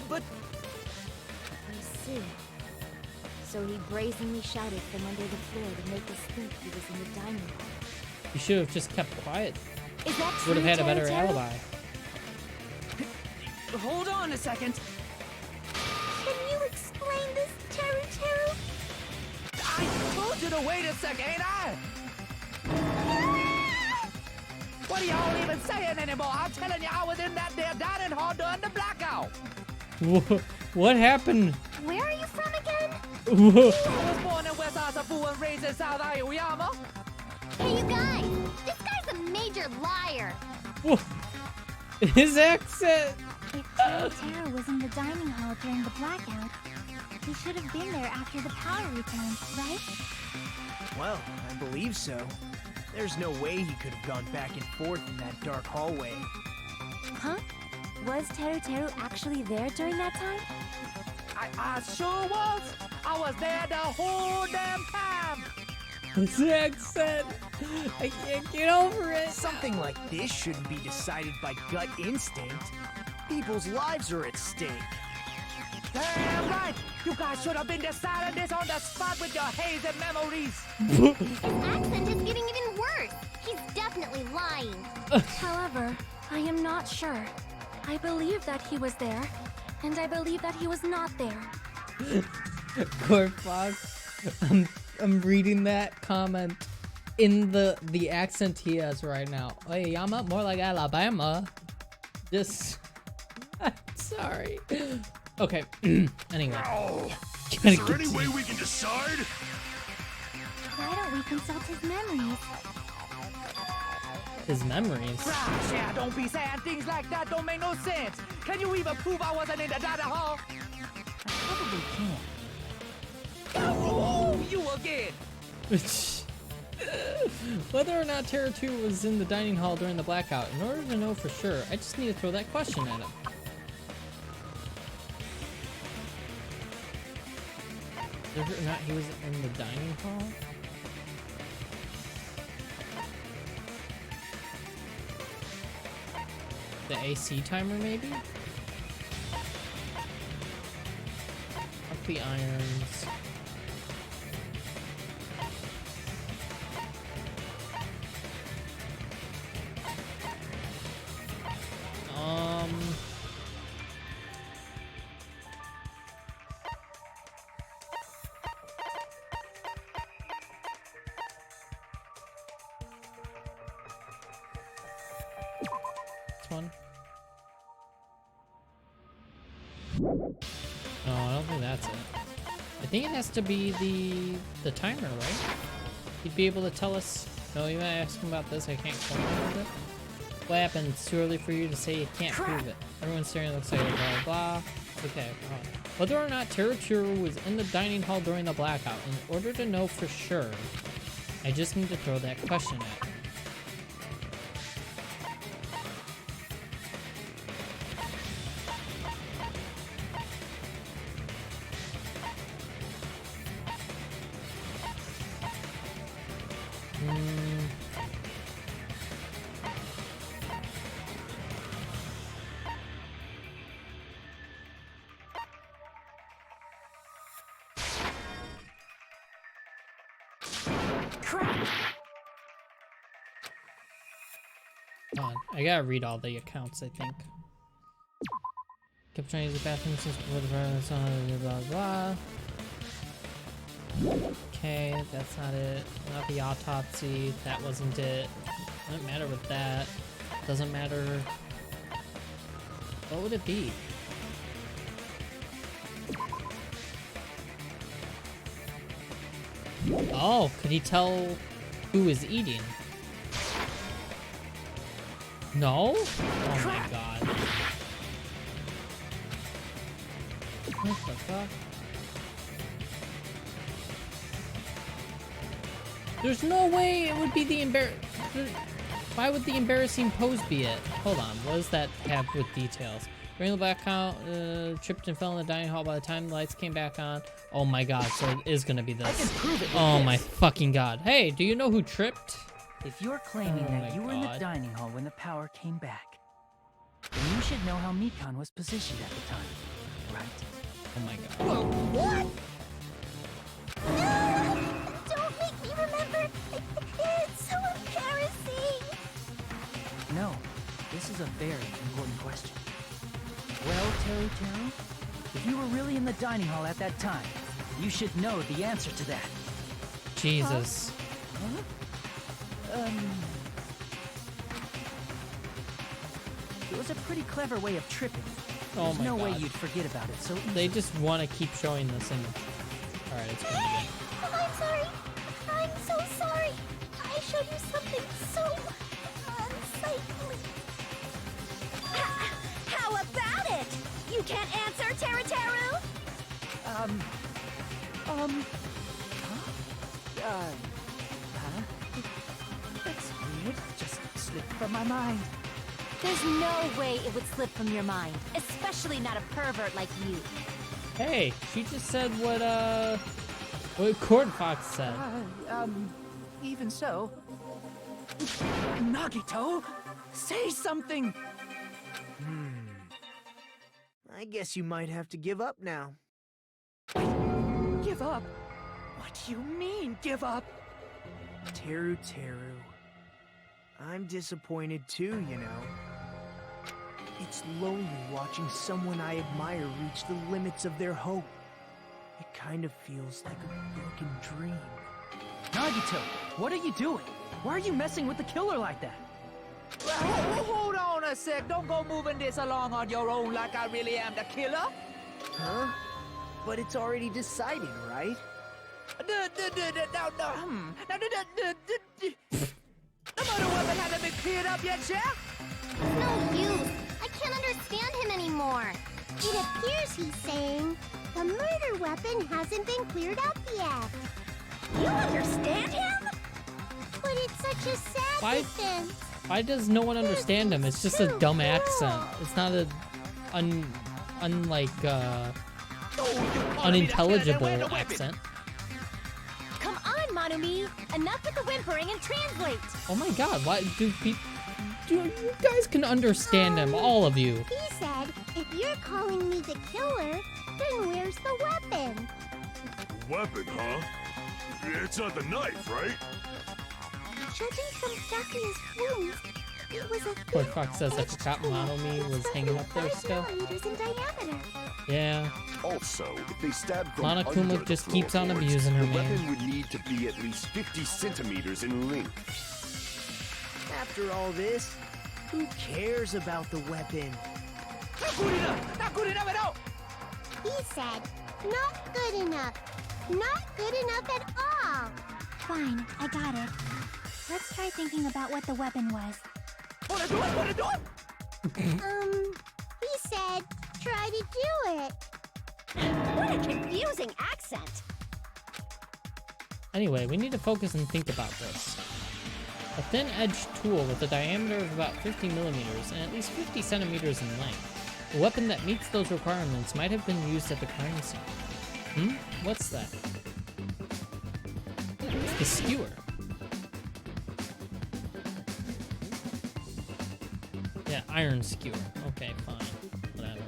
But I see. So he brazenly shouted from under the floor to make us think he was in the dining hall. You should have just kept quiet. Is that true, Would have had a better Teru? alibi. hold on a second. Can you explain this, Teru? I told you to wait a second, ain't I? What are y'all even saying anymore? I'm telling you, I was in that there dining hall during the blackout. What happened? Where are you from again? I was born in West Asafu and raised in South Aoyama. Hey, you guys! This guy's a major liar! His accent. If Teru was in the dining hall during the blackout, he should have been there after the power returned, right? Well, I believe so. There's no way he could have gone back and forth in that dark hallway. Huh? Was Teru actually there during that time? I sure was. I was there the whole damn time. His accent. I can't get over it. Something like this shouldn't be decided by gut instinct. People's lives are at stake. Damn right. You guys should have been deciding this on the spot with your hazy memories. His accent is getting even worse. He's definitely lying. However, I am not sure. I believe that he was there, and I believe that he was not there. Corfox, I'm reading that comment in the accent he has right now. Hey, Yama, more like Alabama. Just, I'm sorry. Okay. Anyway. Oh, Gotta is there any continue. way we can decide? Why don't we consult his memories? His memories. Gosh, yeah, don't be saying things like that. Don't make no sense. Can you even prove I wasn't in the dining hall? I probably can. Oh, you again. Whether or not Terror 2 was in the dining hall during the blackout, in order to know for sure, I just need to throw that question at him. Whether or not he was in the dining hall? The AC timer, maybe? Up the irons. This one. No, I don't think that's it. I think it has to be the timer, right? He'd be able to tell us. No, you might ask him about this. I can't come up with it. What happened? It's too early for you to say you can't prove it. Everyone's staring. Looks like blah blah. Okay. Whether or not Teruchiro was in the dining hall during the blackout, in order to know for sure, I just need to throw that question at him. Hold on, I gotta read all the accounts, I think. Kept trying to use the bathroom since before the violence, blah blah blah. Okay, that's not it. Not the autopsy. That wasn't it. Doesn't matter with that. Doesn't matter. What would it be? Oh, could he tell who was eating? No? Oh my god. What the fuck? There's no way it would be the Why would the embarrassing pose be it? Hold on, what does that have with details? During the blackout, tripped and fell in the dining hall by the time the lights came back on. Oh my god, so it is gonna be this. I can prove it with Oh this. my fucking god. Hey, do you know who tripped? If you're claiming Oh that my you were in the God. dining hall when the power came back, then you should know how Mikan was positioned at the time, right? Oh my god. What? No! Don't make me remember! It's so embarrassing! No, this is a very important question. Well, Teru, if you were really in the dining hall at that time, you should know the answer to that. Jesus. Huh? It was a pretty clever way of tripping. Oh There's my no way God. you'd forget about it so easily. They just want to keep showing this image. Alright, it's gonna be I'm sorry. I'm so sorry. I showed you something so unsightly. How about it? You can't answer, Teru? That's weird. Just slipped from my mind. There's no way it would slip from your mind, especially not a pervert like you. Hey, she just said what Cord Fox said. Even so. Nagito, say something! I guess you might have to give up now. Give up? What do you mean, give up? Teru. I'm disappointed too, you know. It's lonely watching someone I admire reach the limits of their hope. It kind of feels like a broken dream. Nagito, what are you doing? Why are you messing with the killer like that? Hold on a sec. Don't go moving this along on your own like I really am the killer. Huh? But it's already decided, right? The murder weapon hasn't been cleared up yet, Chef? No use. I can't understand him anymore. It appears he's saying the murder weapon hasn't been cleared up yet. You understand him? But it's such a sad Why- defense. Why does no one understand him? It's just a dumb accent. It's not a unintelligible accent. Come on, Manumi. Enough with the whimpering and translate. Oh my god, why do people... You guys can understand him, all of you. He said, if you're calling me the killer, then where's the weapon? Weapon, huh? It's not the knife, right? Judging from Jackie's wounds, it was a Poor thick Fox says I edged forgot knife Monomi was hanging up there 5 still. millimeters in diameter. Yeah. Also, if they stabbed from Monokuma under the just keeps on floorboards, abusing her, the man. weapon would need to be at least 50 centimeters in length. After all this, who cares about the weapon? Not good enough! Not good enough at all! He said, not good enough. Not good enough at all. Fine, I got it. Let's try thinking about what the weapon was. Wanna do it? Wanna do it? He said, try to do it. What a confusing accent. Anyway, we need to focus and think about this. A thin-edged tool with a diameter of about 50 millimeters and at least 50 centimeters in length. A weapon that meets those requirements might have been used at the crime scene. What's that? It's the skewer. Yeah, iron skewer. Okay, fine. Whatever.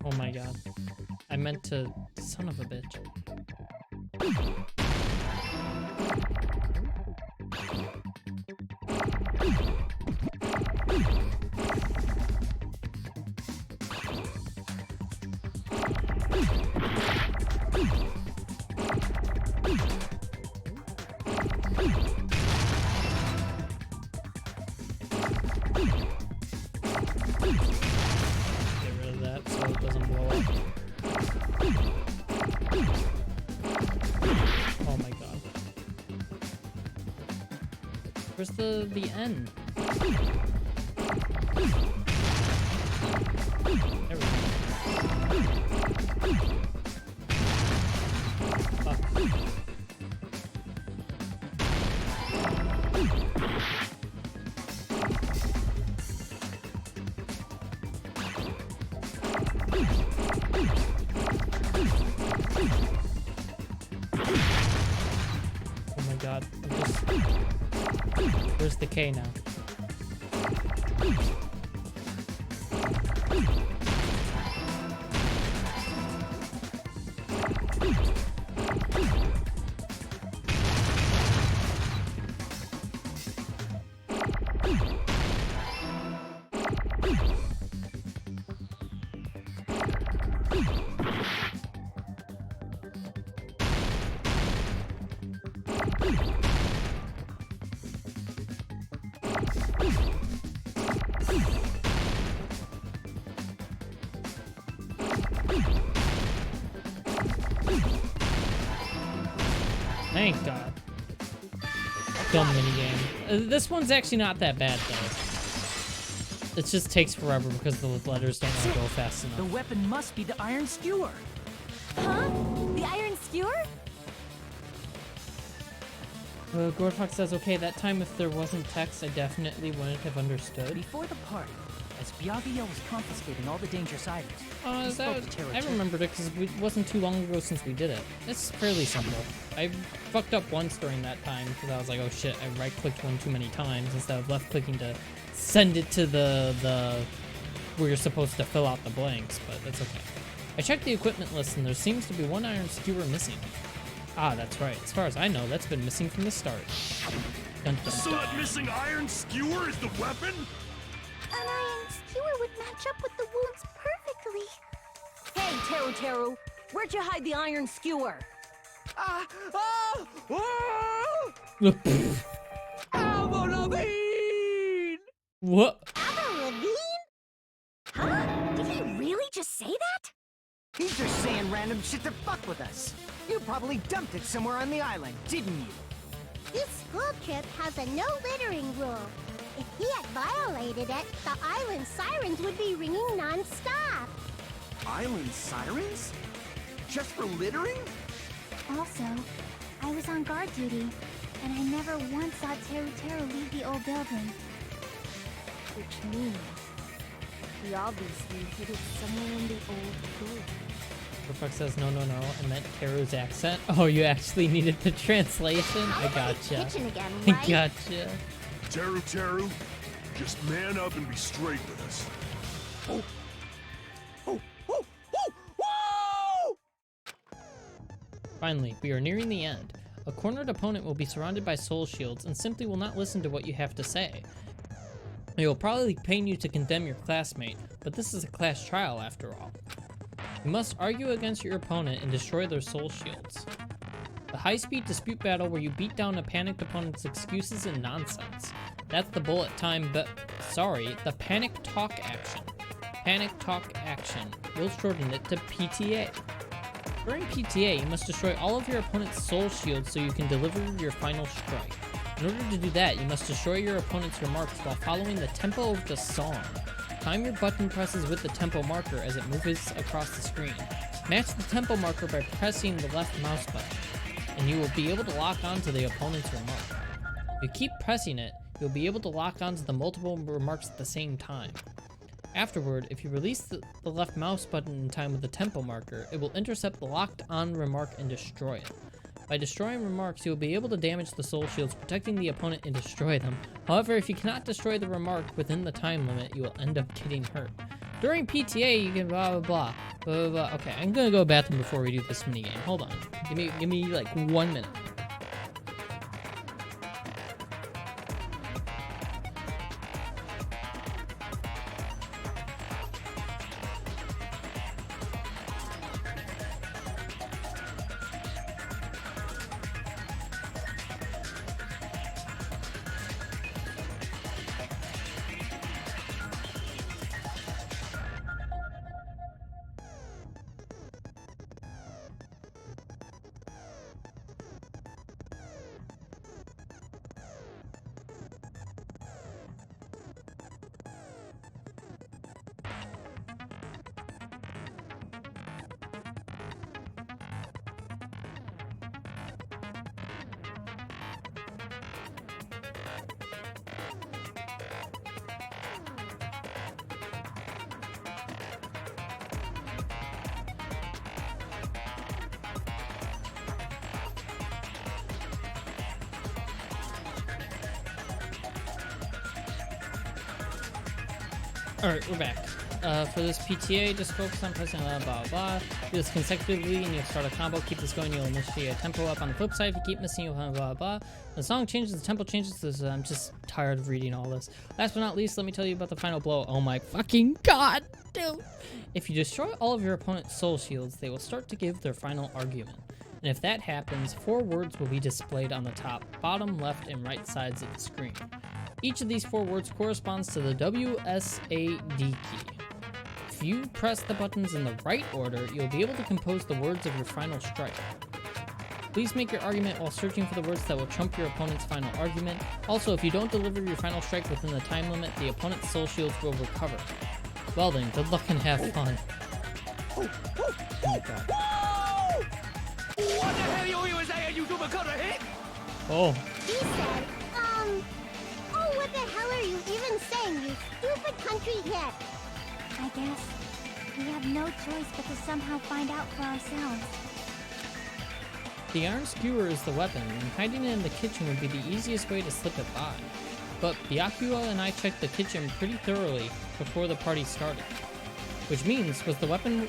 Oh my god. I meant to... Son of a bitch. Get rid of that so it doesn't blow up. Oh my god. Where's the end? There we go. Fuck. Oh my god. Where's the K now? Thank God. Dumb minigame. This one's actually not that bad, though. It just takes forever because the letters don't want to go fast The enough. weapon must be the iron skewer. Huh? The iron skewer? Gordfox says, okay, that time if there wasn't text, I definitely wouldn't have understood. Before the party, as Byakuya was confiscating all the dangerous items. He spoke to Teru I Teru. remembered it because it wasn't too long ago since we did it. It's fairly simple. I fucked up once during that time because I was like, oh shit, I right-clicked one too many times instead of left-clicking to send it to the where you're supposed to fill out the blanks, but that's okay. I checked the equipment list and there seems to be one iron skewer missing. Ah, that's right. As far as I know, that's been missing from the start. Dun, dun, So dun. that missing iron skewer is the weapon? An iron skewer would match up with the wounds perfectly. Hey, Teru Teru, where'd you hide the iron skewer? What? Huh? Did he really just say that? He's just saying random shit to fuck with us. You probably dumped it somewhere on the island, didn't you? This school trip has a no littering rule. If he had violated it, the island sirens would be ringing non-stop. Island sirens? Just for littering? Also, I was on guard duty, and I never once saw Teru Teru leave the old building. Which means he obviously hid it somewhere in the old building. Perfect says no, I meant Teru's accent. Oh, you actually needed the translation? I gotcha. Kitchen again, I right? gotcha. Teru Teru, just man up and be straight with us. Oh! Oh! Oh! Oh! Whoa! Finally, we are nearing the end. A cornered opponent will be surrounded by soul shields and simply will not listen to what you have to say. It will probably pain you to condemn your classmate, but this is a class trial after all. You must argue against your opponent and destroy their soul shields. The high-speed dispute battle where you beat down a panicked opponent's excuses and nonsense. That's the bullet time, the panic talk action. Panic talk action. We'll shorten it to PTA. During PTA, you must destroy all of your opponent's soul shields so you can deliver your final strike. In order to do that, you must destroy your opponent's remarks while following the tempo of the song. Time your button presses with the tempo marker as it moves across the screen. Match the tempo marker by pressing the left mouse button, and you will be able to lock onto the opponent's remark. If you keep pressing it, you'll be able to lock onto the multiple remarks at the same time. Afterward, if you release the left mouse button in time with the tempo marker, it will intercept the locked-on remark and destroy it. By destroying remarks, you will be able to damage the soul shields, protecting the opponent and destroy them. However, if you cannot destroy the remark within the time limit, you will end up getting hurt. During PTA, you can blah, blah, blah, blah, blah, blah. Okay, I'm gonna go to the bathroom before we do this minigame. Hold on. Give me like 1 minute. Alright, we're back. For this PTA, just focus on pressing blah blah blah. Do this consecutively and you'll start a combo. Keep this going, you'll initiate a tempo up. On the flip side, if you keep missing, you'll blah blah blah. The song changes, the tempo changes. I'm just tired of reading all this. Last but not least, let me tell you about the final blow. Oh my fucking god, dude! If you destroy all of your opponent's soul shields, they will start to give their final argument. And if that happens, 4 words will be displayed on the top, bottom, left, and right sides of the screen. Each of these 4 words corresponds to the WSAD key. If you press the buttons in the right order, you'll be able to compose the words of your final strike. Please make your argument while searching for the words that will trump your opponent's final argument. Also, if you don't deliver your final strike within the time limit, the opponent's soul shields will recover. Well then, good luck and have fun. Oh my god. What the hell you was saying, you do a hit? Oh. He said, oh, what the hell are you you even sing, you stupid country hit? I guess we have no choice but to somehow find out for ourselves. The iron skewer is the weapon, and hiding it in the kitchen would be the easiest way to slip it by. But Byakuya and I checked the kitchen pretty thoroughly before the party started. Which means, was the weapon...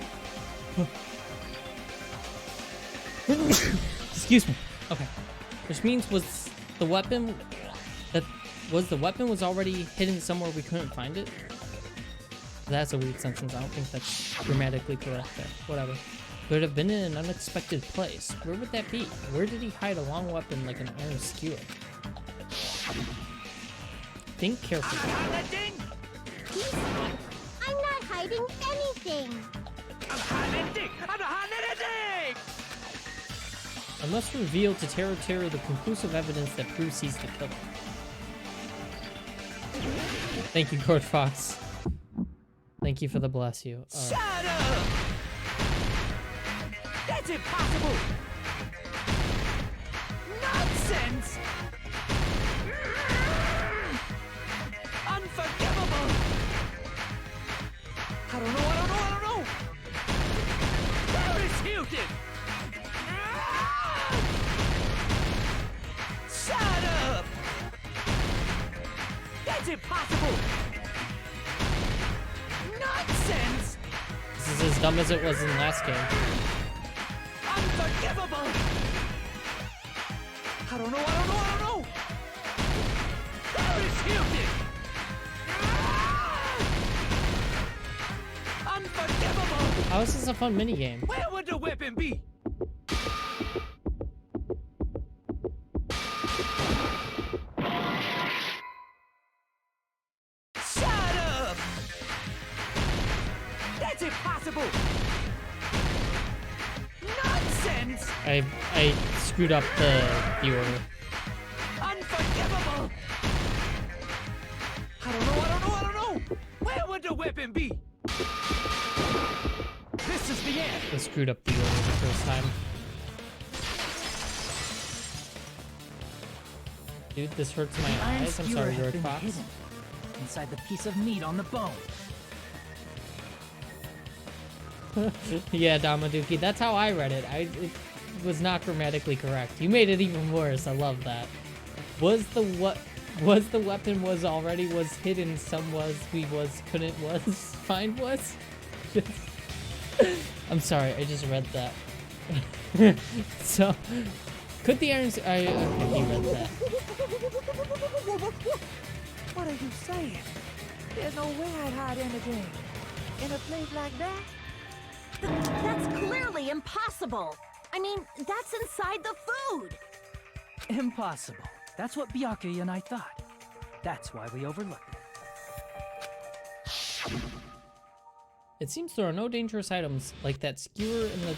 Excuse me. Okay. Which means, was the weapon was already hidden somewhere we couldn't find it? That's a weird sentence. I don't think that's grammatically correct there. Whatever. Could have been in an unexpected place. Where would that be? Where did he hide a long weapon like an iron skewer? Think carefully. I'm not hiding anything. I'm hiding anything! I must reveal to Tero the conclusive evidence that proves he's the killer. Thank you, Gord Fox. Thank you for the bless you. Shut up! That's impossible! Nonsense! Unforgivable! I don't know! Paris Hilton! Shut up! That's impossible! Nonsense! This is as dumb as it was in the last game. Unforgivable! I don't know! Paris Hilton! Unforgivable! How is this a fun minigame? Where would the weapon be? Shut up! That's impossible! Nonsense! I screwed up the viewer. Unforgivable! I don't know! Where would the weapon be? This is the end! I screwed up the viewer the first time. Dude, this hurts my eyes. I'm sorry, Gord Fox. Hidden inside the piece of meat on the bone. Yeah, Damaduki, that's how I read it. It was not grammatically correct. You made it even worse. I love that. Was the weapon was hidden, some couldn't find was? I'm sorry, I just read that. So, could the iron... okay, he read that. What are you saying? There's no way I'd hide anything in a place like that. That's clearly impossible. I mean, that's inside the food. Impossible. That's what Byakuya and I thought. That's why we overlooked it. It seems there are no dangerous items like that skewer in the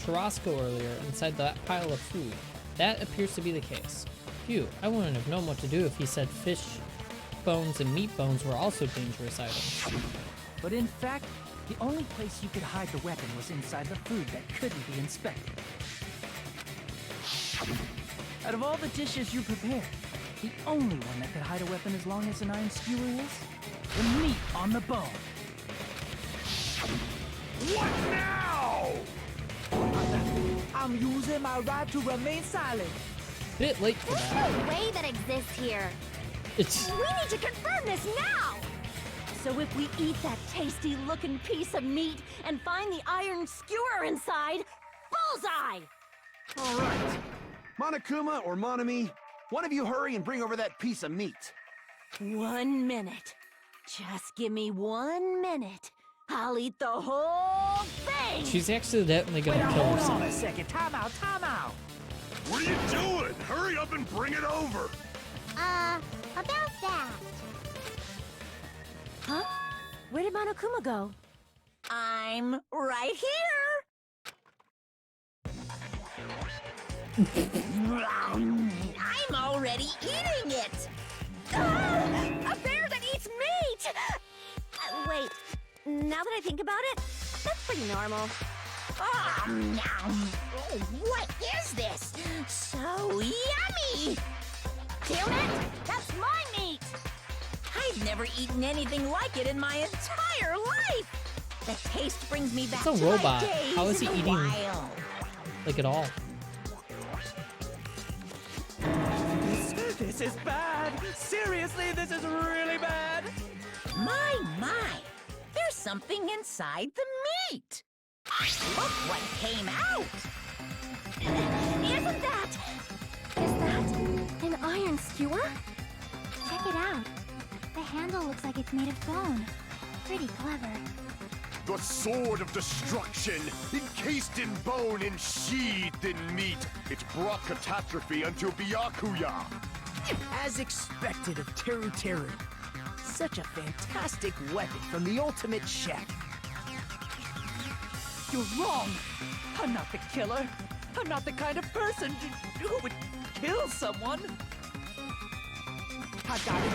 churrasco earlier inside that pile of food. That appears to be the case. Phew, I wouldn't have known what to do if he said fish bones and meat bones were also dangerous items. But in fact, the only place you could hide the weapon was inside the food that couldn't be inspected. Out of all the dishes you prepared, the only one that could hide a weapon as long as an iron skewer is the meat on the bone. What now? I'm using my right to remain silent. Bit late for There's that. no way that exists here. It's... We need to confirm this now! So if we eat that tasty-looking piece of meat and find the iron skewer inside, bullseye! All right. Monokuma or Monami, one of you hurry and bring over that piece of meat. 1 minute. Just give me 1 minute. I'll eat the whole thing! She's accidentally gonna kill Hold herself. on a second. Time out. What are you doing? Hurry up and bring it over! About that. Huh? Where did Monokuma go? I'm right here! I'm already eating it! A bear that eats meat! Wait, now that I think about it, that's pretty normal. What is this? So yummy! Kill it! That's my meat! I've never eaten anything like it in my entire life. The taste brings me back It's a to robot. my days How is he in the eating? wild. Like at all. This is bad. Seriously, this is really bad. My. There's something inside the meat. Look what came out. Isn't that? Is that an iron skewer? Check it out. The handle looks like it's made of bone. Pretty clever. The sword of destruction, encased in bone and sheathed in meat. It brought catastrophe unto Byakuya. As expected of Teru Teru. Such a fantastic weapon from the ultimate chef. You're wrong. I'm not the killer. I'm not the kind of person who would kill someone. I got it.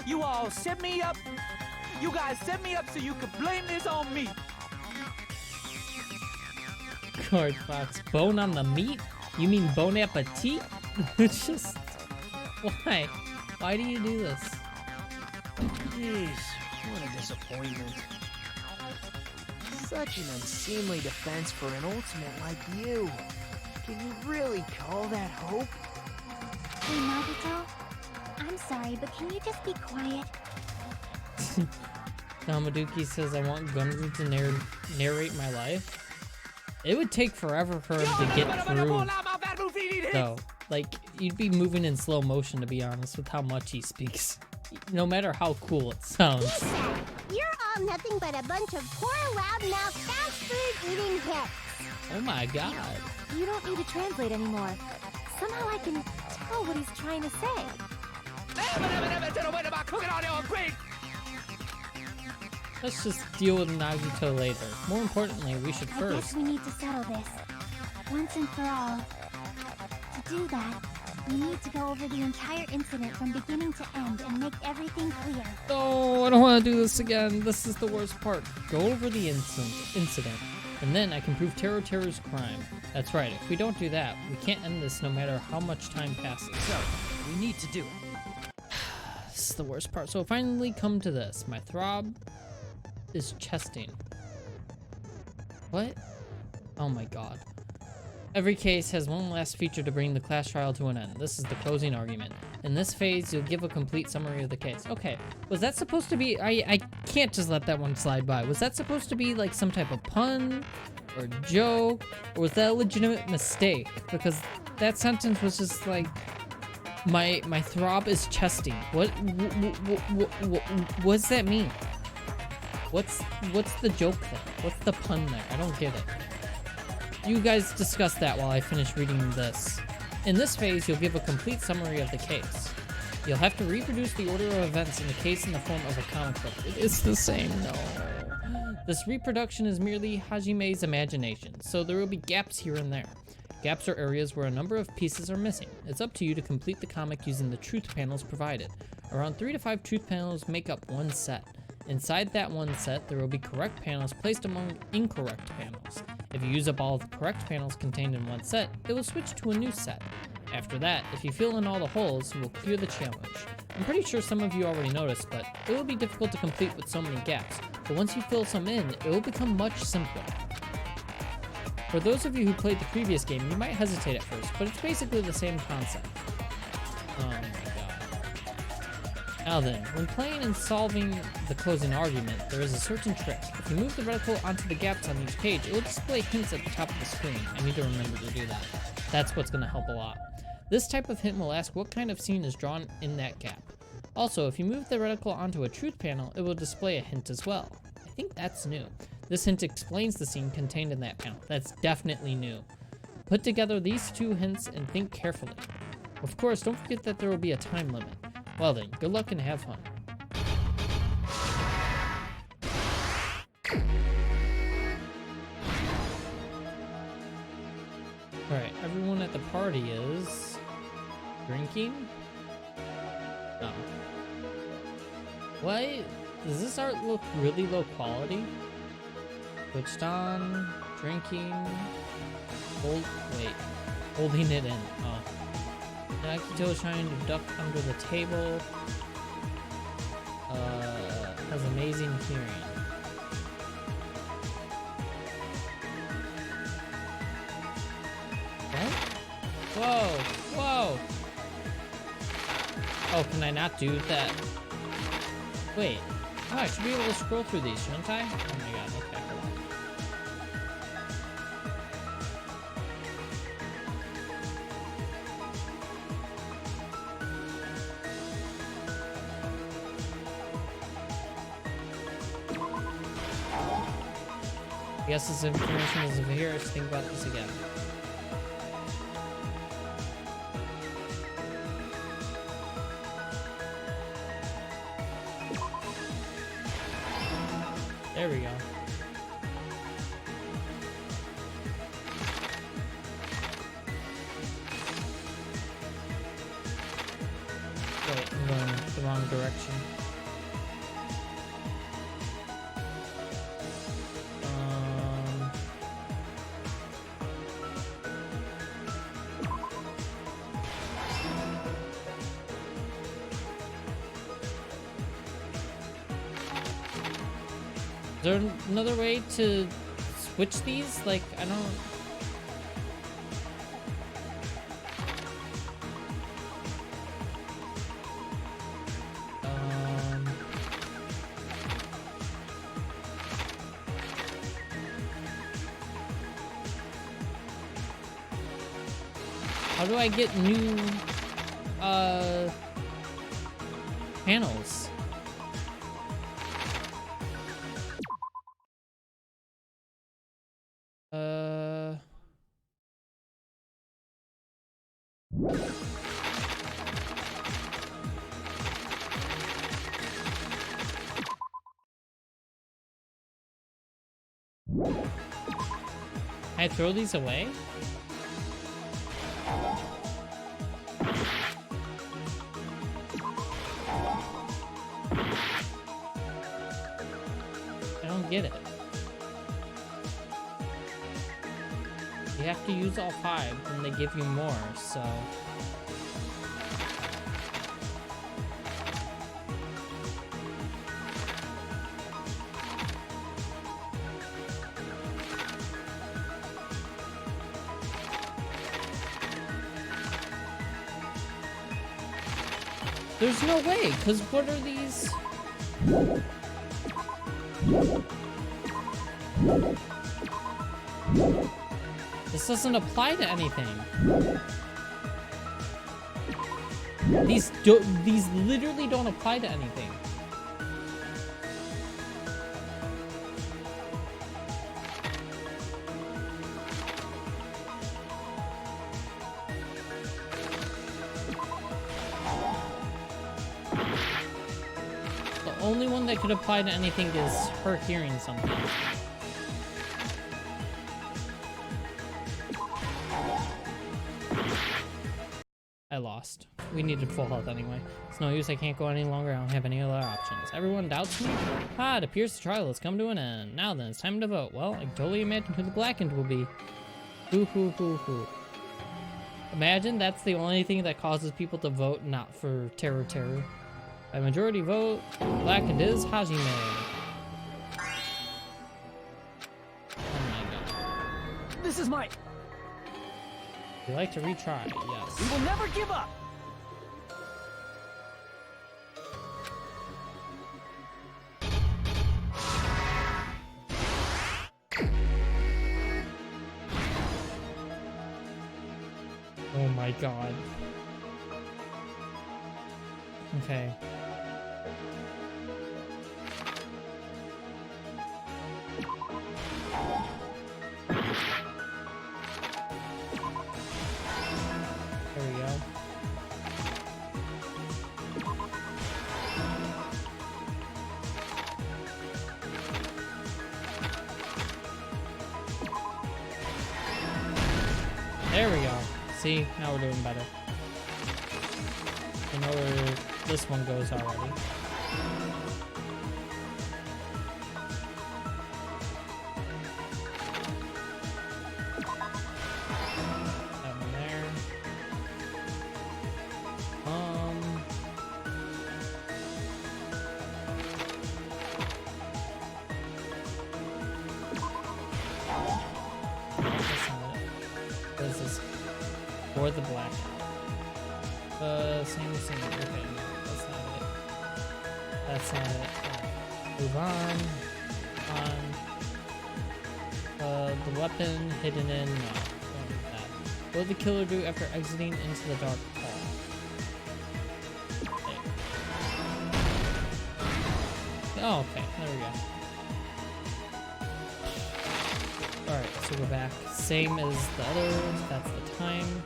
You all set me up. You guys set me up so you could blame this on me. Card Fox, bone on the meat? You mean bon appetit? It's just... Why? Why do you do this? Jeez, what a disappointment. Such an unseemly defense for an ultimate like you. Can you really call that hope? Hey, Nagito. I'm sorry, but can you just be quiet? Namaduki says, I want Gundam to narrate my life. It would take forever for him to get through, though. Like, you'd be moving in slow motion, to be honest, with how much he speaks. No matter how cool it sounds. Lisa, you're all nothing but a bunch of poor, loud-mouthed, fast-food-eating hicks. Oh my god. You don't need to translate anymore. Somehow I can tell what he's trying to say. Let's just deal with Nagito later. More importantly, we should I first... guess we need to settle this. Once and for all. To do that, we need to go over the entire incident from beginning to end and make everything clear. Oh, I don't want to do this again. This is the worst part. Go over the incident, and then I can prove Teru Teru's crime. That's right, if we don't do that, we can't end this no matter how much time passes. So, we need to do it. This is the worst part. So finally come to this. My throb is chesting. What? Oh my god. Every case has one last feature to bring the class trial to an end. This is the closing argument. In this phase, you'll give a complete summary of the case. Okay, was that supposed to be... I can't just let that one slide by. Was that supposed to be like some type of pun or joke? Or was that a legitimate mistake? Because that sentence was just like... My throb is chesting. What does that mean? What's the joke there? What's the pun there? I don't get it. You guys discuss that while I finish reading this. In this phase, you'll give a complete summary of the case. You'll have to reproduce the order of events in the case in the form of a comic book. It's the same, no. This reproduction is merely Hajime's imagination, so there will be gaps here and there. Gaps are areas where a number of pieces are missing. It's up to you to complete the comic using the truth panels provided. Around 3 to 5 truth panels make up one set. Inside that one set, there will be correct panels placed among incorrect panels. If you use up all of the correct panels contained in one set, it will switch to a new set. After that, if you fill in all the holes, you will clear the challenge. I'm pretty sure some of you already noticed, but it will be difficult to complete with so many gaps. But once you fill some in, it will become much simpler. For those of you who played the previous game, you might hesitate at first, but it's basically the same concept. Oh my god. Now then, when playing and solving the closing argument, there is a certain trick. If you move the reticle onto the gaps on each page, it will display hints at the top of the screen. I need to remember to do that. That's what's going to help a lot. This type of hint will ask what kind of scene is drawn in that gap. Also, if you move the reticle onto a truth panel, it will display a hint as well. I think that's new. This hint explains the scene contained in that panel. That's definitely new. Put together these two hints and think carefully. Of course, don't forget that there will be a time limit. Well then, good luck and have fun. Alright, everyone at the party is... drinking? No. What? Does this art look really low quality? Switched on, drinking, holding it in. Oh. Nagito is trying to duck under the table. has amazing hearing. What? Whoa! Whoa! Oh, can I not do that? Wait. Oh, I should be able to scroll through these, shouldn't I? Oh my god, okay, hold on. I guess this information is over here. Let's think about this again. There we go. Wait, I'm going the wrong direction. Is there another way to switch these? Like, I don't... How do I get new, panels? Can I throw these away? I don't get it. You have to use all 5, and they give you more, so... There's no way, because what are these? This doesn't apply to anything. These literally don't apply to anything. The only one that could apply to anything is her hearing something. I lost. We needed full health anyway. It's no use, I can't go any longer, I don't have any other options. Everyone doubts me? Ah, it appears the trial has come to an end. Now then, it's time to vote. Well, I can totally imagine who the blackened will be. Hoo hoo hoo hoo. Imagine that's the only thing that causes people to vote not for Terror. By majority vote, blackened is Hajime. Oh my god. This is my... You like to retry, yes. We will never give up! Oh my god. Okay. There we go. There we go. See, now we're doing better. I know where this one goes already. That one there. before the blackout. Same. Okay, no, that's not it. That's not it. Right. Move on. The weapon hidden in. No, don't do that. What did the killer do after exiting into the dark hall? Okay. Oh, okay. There we go. Alright, so go back. Same as the others. That's the time.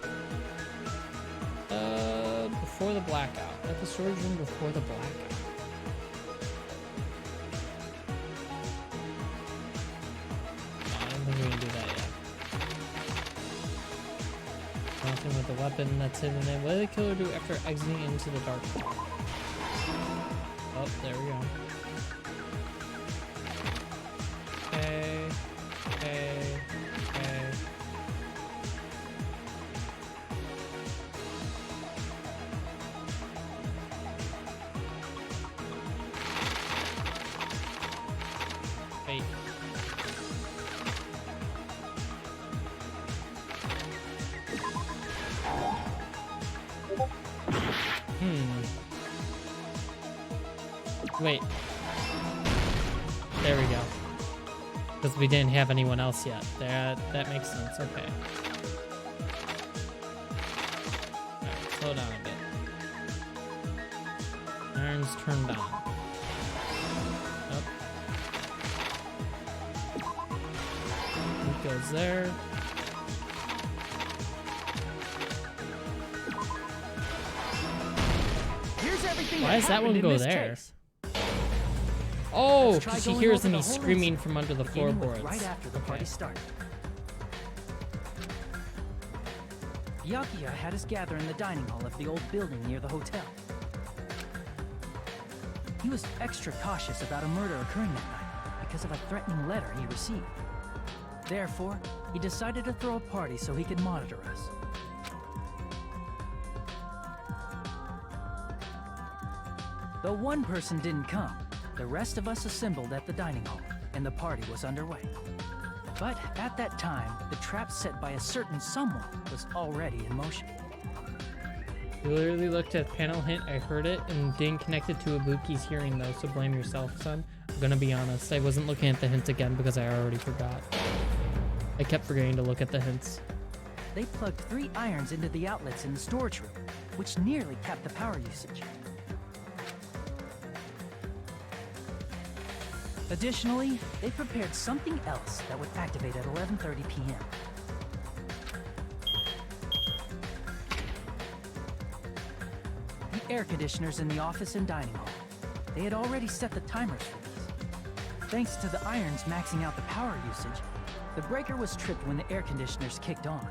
Before the blackout. At the storage room before the blackout. No, I don't think we can do that yet. Nothing with the weapon that's hidden in. What did the killer do after exiting into the dark hall? Oh, there we go. Okay. Wait. Wait. There we go. Because we didn't have anyone else yet. That makes sense. Okay. Alright, slow down a bit. Irons turned on. It goes there. Here's everything Why does that one happened in go this there? case. Oh, Let's try because she going hears over and the he's whole screaming incident, from under the beginning with floorboards. right after the party started. Byakuya had us gather in the dining hall of the old building near the hotel. He was extra cautious about a murder occurring that night because of a threatening letter he received. Therefore, he decided to throw a party so he could monitor us. Though one person didn't come, the rest of us assembled at the dining hall, and the party was underway. But at that time, the trap set by a certain someone was already in motion. You literally looked at panel hint, I heard it, and didn't connect it to Ibuki's hearing though, so blame yourself, son. I'm gonna be honest, I wasn't looking at the hint again because I already forgot. I kept forgetting to look at the hints. They plugged 3 irons into the outlets in the storage room, which nearly capped the power usage. Additionally, they prepared something else that would activate at 11:30 p.m. The air conditioners in the office and dining hall. They had already set the timers for these. Thanks to the irons maxing out the power usage, the breaker was tripped when the air conditioners kicked on.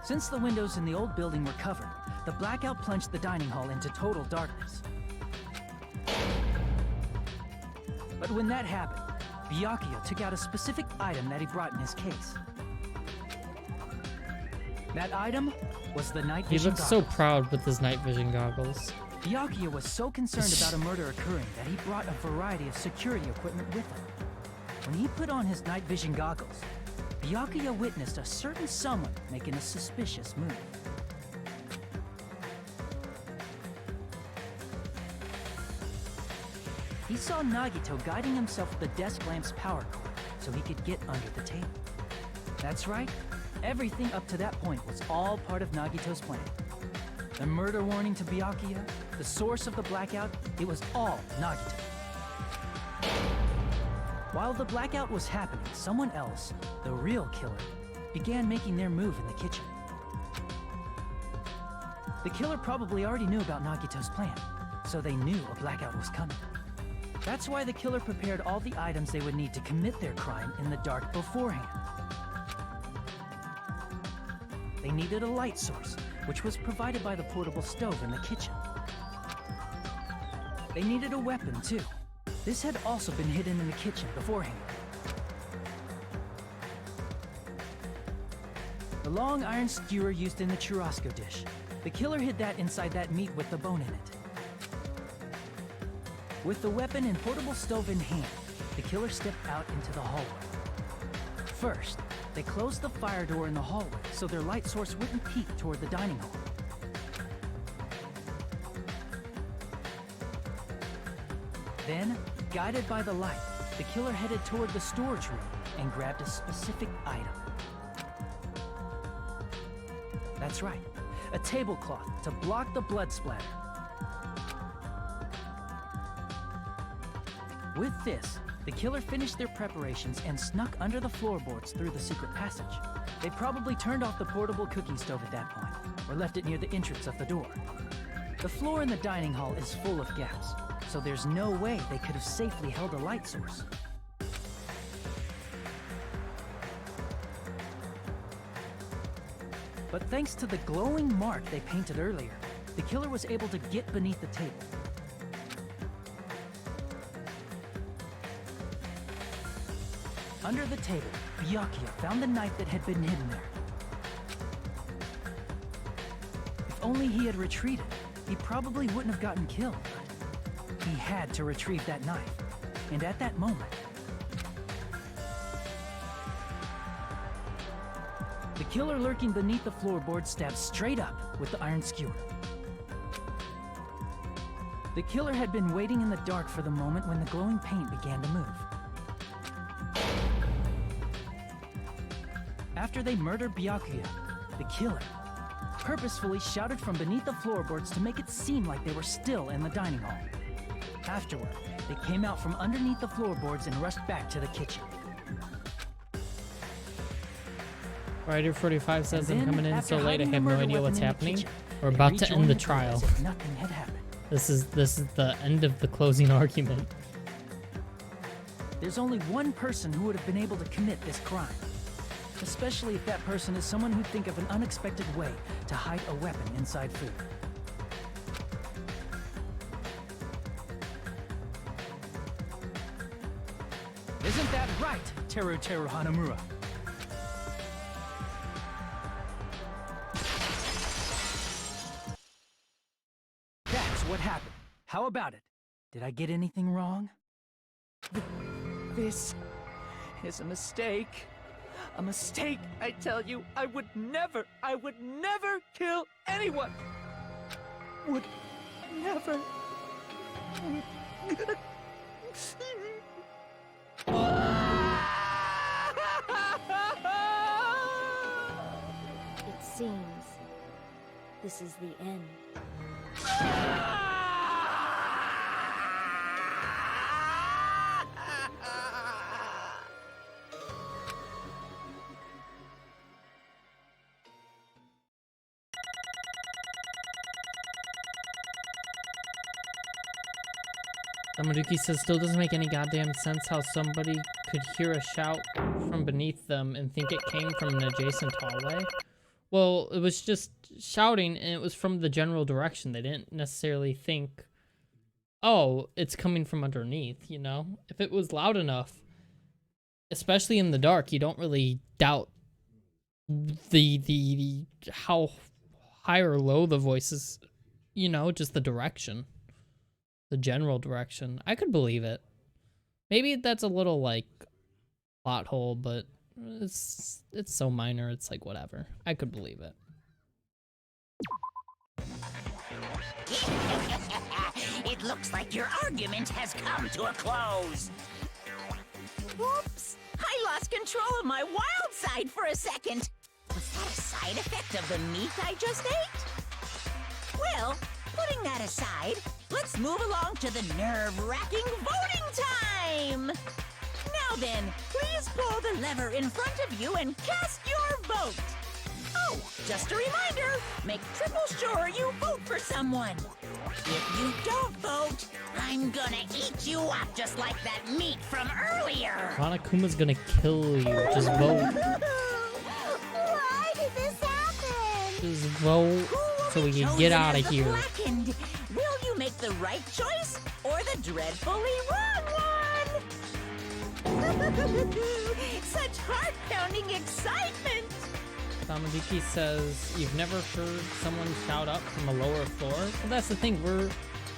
Since the windows in the old building were covered, the blackout plunged the dining hall into total darkness. But when that happened, Byakuya took out a specific item that he brought in his case. That item was the night He vision looks so goggles. proud with his night vision goggles. Byakuya was so concerned about a murder occurring that he brought a variety of security equipment with him. When he put on his night vision goggles, Byakuya witnessed a certain someone making a suspicious move. He saw Nagito guiding himself with the desk lamp's power cord so he could get under the table. That's right, everything up to that point was all part of Nagito's plan. The murder warning to Byakuya, the source of the blackout, it was all Nagito. While the blackout was happening, someone else, the real killer, began making their move in the kitchen. The killer probably already knew about Nagito's plan, so they knew a blackout was coming. That's why the killer prepared all the items they would need to commit their crime in the dark beforehand. They needed a light source, which was provided by the portable stove in the kitchen. They needed a weapon, too. This had also been hidden in the kitchen beforehand. The long iron skewer used in the churrasco dish. The killer hid that inside that meat with the bone in it. With the weapon and portable stove in hand, the killer stepped out into the hallway. First, they closed the fire door in the hallway so their light source wouldn't peek toward the dining hall. Then, guided by the light, the killer headed toward the storage room and grabbed a specific item. That's right, a tablecloth to block the blood splatter. With this, the killer finished their preparations and snuck under the floorboards through the secret passage. They probably turned off the portable cooking stove at that point, or left it near the entrance of the door. The floor in the dining hall is full of gaps, so there's no way they could have safely held a light source. But thanks to the glowing mark they painted earlier, the killer was able to get beneath the table. Under the table, Byakuya found the knife that had been hidden there. If only he had retreated, he probably wouldn't have gotten killed. But he had to retrieve that knife, and at that moment, the killer lurking beneath the floorboard stabbed straight up with the iron skewer. The killer had been waiting in the dark for the moment when the glowing paint began to move. After they murdered Byakuya, the killer purposefully shouted from beneath the floorboards to make it seem like they were still in the dining hall. Afterward, they came out from underneath the floorboards and rushed back to the kitchen. Rider 45 says And I'm coming then, in after so late I hiding have the no murder idea what's weapon in the happening. kitchen, We're they about to rejoined end the group trial. as if nothing had happened. This is the end of the closing argument. There's only one person who would have been able to commit this crime. Especially if that person is someone who'd think of an unexpected way to hide a weapon inside food. Isn't that right, Teru Hanamura? That's what happened. How about it? Did I get anything wrong? This is a mistake. A mistake, I tell you. I would never kill anyone. Would never. It seems this is the end. Samaduki says still doesn't make any goddamn sense how somebody could hear a shout from beneath them and think it came from an adjacent hallway. Well, it was just shouting and it was from the general direction. They didn't necessarily think, oh, it's coming from underneath, you know? If it was loud enough, especially in the dark, you don't really doubt the how high or low the voice is, you know, just the direction. The general direction. I could believe it. Maybe that's a little like plot hole, but it's so minor. It's like whatever. I could believe it. It looks like your argument has come to a close. Whoops! I lost control of my wild side for a second. Was that a side effect of the meat I just ate? Well, putting that aside, let's move along to the nerve-wracking voting time! Now then, please pull the lever in front of you and cast your vote! Oh, just a reminder, make triple sure you vote for someone. If you don't vote, I'm gonna eat you up just like that meat from earlier! Ranakuma's gonna kill you. Just vote. Why did this happen? Just vote so we can get out of here. Blackened. Will you make the right choice or the dreadfully wrong one? Such heart-pounding excitement! Samaduki says you've never heard someone shout up from a lower floor. Well, that's the thing.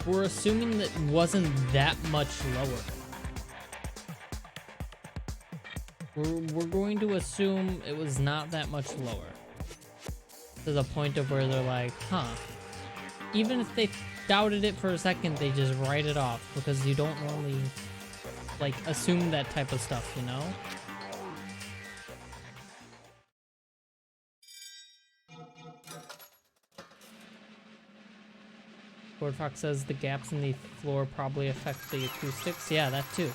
We're assuming that it wasn't that much lower. We're going to assume it was not that much lower. To the point of where they're like, huh. Even if they doubted it for a second, they just write it off because you don't normally, like, assume that type of stuff, you know? Lord Fox says the gaps in the floor probably affect the acoustics. Yeah, that too.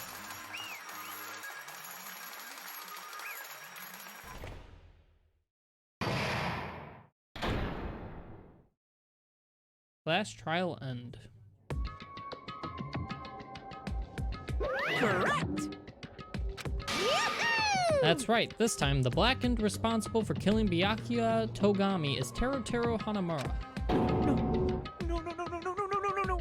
Last trial end. Correct! That's right. This time, the blackened responsible for killing Byakuya Togami is Teruteru Hanamura. No.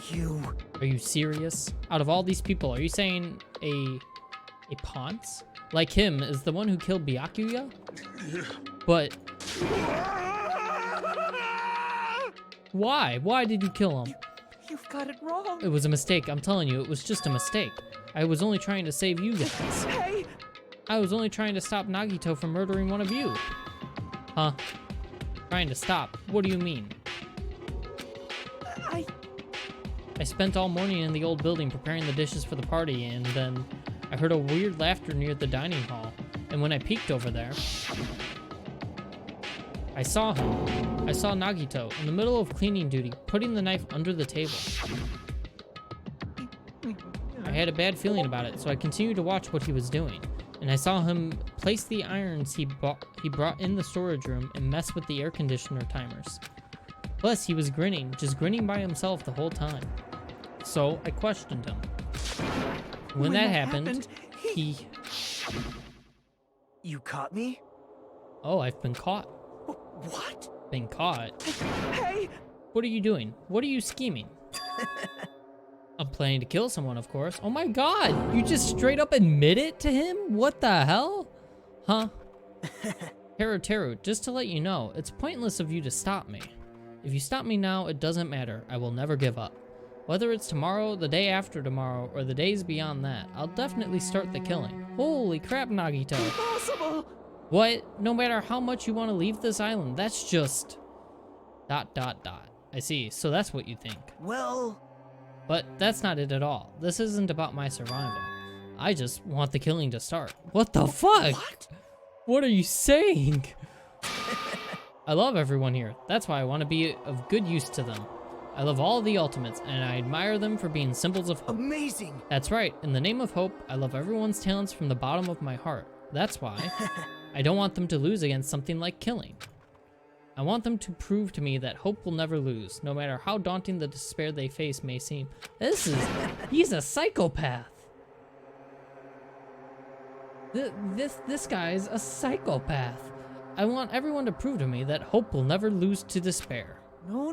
You. Are you serious? Out of all these people, are you saying a Ponce like him is the one who killed Byakuya? But why? Why did you kill him? You've got it wrong. It was a mistake. I'm telling you, it was just a mistake. I was only trying to save you guys. Hey! I was only trying to stop Nagito from murdering one of you. Huh? Trying to stop? What do you mean? I spent all morning in the old building preparing the dishes for the party, and then I heard a weird laughter near the dining hall. And when I peeked over there, I saw him. I saw Nagito in the middle of cleaning duty, putting the knife under the table. I had a bad feeling about it, so I continued to watch what he was doing. And I saw him place the irons he brought in the storage room and mess with the air conditioner timers. Plus, he was grinning, just grinning by himself the whole time. So, I questioned him. When that happened, he... You caught me? Oh, I've been caught. What? Been caught? Hey! What are you doing? What are you scheming? I'm planning to kill someone, of course. Oh my god! You just straight up admit it to him? What the hell? Huh? Teru, just to let you know, it's pointless of you to stop me. If you stop me now, it doesn't matter. I will never give up. Whether it's tomorrow, the day after tomorrow, or the days beyond that, I'll definitely start the killing. Holy crap, Nagito. Impossible! What? No matter how much you want to leave this island, that's just... ... I see, so that's what you think. Well... But that's not it at all. This isn't about my survival. I just want the killing to start. What the fuck? What are you saying? I love everyone here. That's why I want to be of good use to them. I love all the ultimates, and I admire them for being symbols of hope. Amazing! That's right. In the name of hope, I love everyone's talents from the bottom of my heart. That's why I don't want them to lose against something like killing. I want them to prove to me that hope will never lose, no matter how daunting the despair they face may seem. He's a psychopath. This guy's a psychopath. I want everyone to prove to me that hope will never lose to despair. No.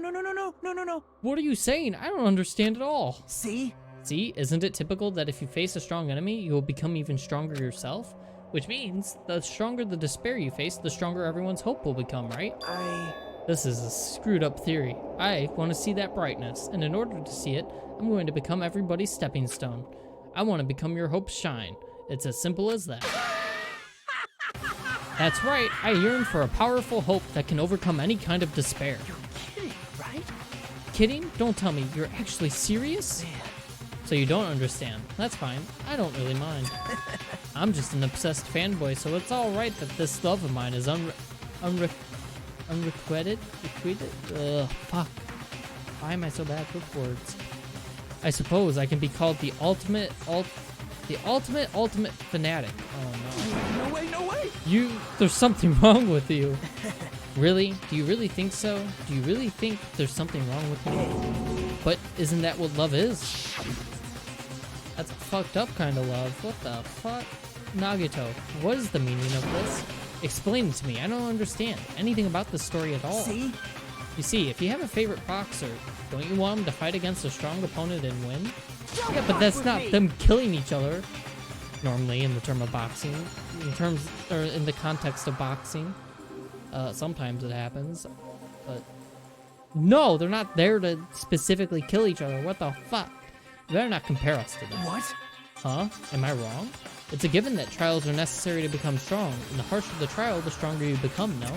What are you saying? I don't understand at all. See? See, isn't it typical that if you face a strong enemy, you will become even stronger yourself? Which means, the stronger the despair you face, the stronger everyone's hope will become, right? This is a screwed up theory. I want to see that brightness, and in order to see it, I'm going to become everybody's stepping stone. I want to become your hope's shine. It's as simple as that. That's right, I yearn for a powerful hope that can overcome any kind of despair. You're kidding, right? Kidding? Don't tell me, you're actually serious? So you don't understand. That's fine. I don't really mind. I'm just an obsessed fanboy, so it's alright that this love of mine is unrequited? Ugh, fuck. Why am I so bad with words? I suppose I can be called the ultimate fanatic. Oh no. No way! There's something wrong with you. Really? Do you really think so? Do you really think there's something wrong with me? But isn't that what love is? That's a fucked up kind of love. What the fuck? Nagito, what is the meaning of this? Explain it to me. I don't understand anything about this story at all. See? You see, if you have a favorite boxer, don't you want him to fight against a strong opponent and win? Yeah, but that's not them killing each other. Normally, in the term of boxing, in the context of boxing, sometimes it happens, but no, they're not there to specifically kill each other. What the fuck? You better not compare us to them. What? Huh? Am I wrong? It's a given that trials are necessary to become strong, and the harsher the trial, the stronger you become, no?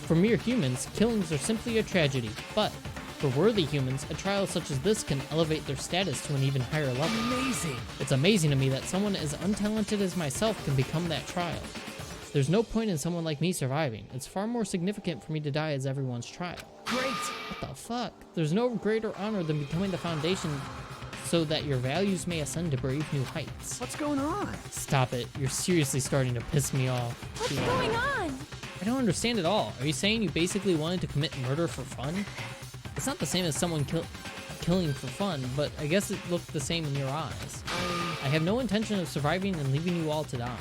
For mere humans, killings are simply a tragedy, but for worthy humans, a trial such as this can elevate their status to an even higher level. Amazing. It's amazing to me that someone as untalented as myself can become that trial. There's no point in someone like me surviving. It's far more significant for me to die as everyone's trial. Great. What the fuck? There's no greater honor than becoming the foundation so that your values may ascend to brave new heights. What's going on? Stop it. You're seriously starting to piss me off. What's going on? I don't understand at all. Are you saying you basically wanted to commit murder for fun? It's not the same as someone killing for fun, but I guess it looked the same in your eyes. I have no intention of surviving and leaving you all to die.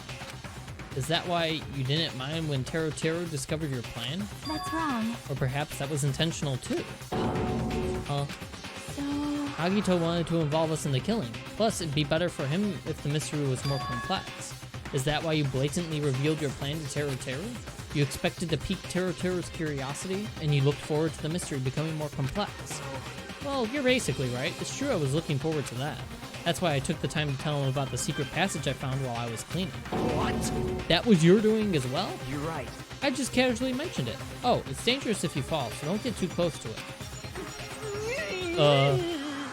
Is that why you didn't mind when Taro discovered your plan? That's wrong. Or perhaps that was intentional too? Huh? So... Nagito wanted to involve us in the killing. Plus, it'd be better for him if the mystery was more complex. Is that why you blatantly revealed your plan to Taro? You expected to pique Taro's curiosity, and you looked forward to the mystery becoming more complex. Well, you're basically right. It's true I was looking forward to that. That's why I took the time to tell him about the secret passage I found while I was cleaning. What? That was your doing as well? You're right. I just casually mentioned it. Oh, it's dangerous if you fall, so don't get too close to it.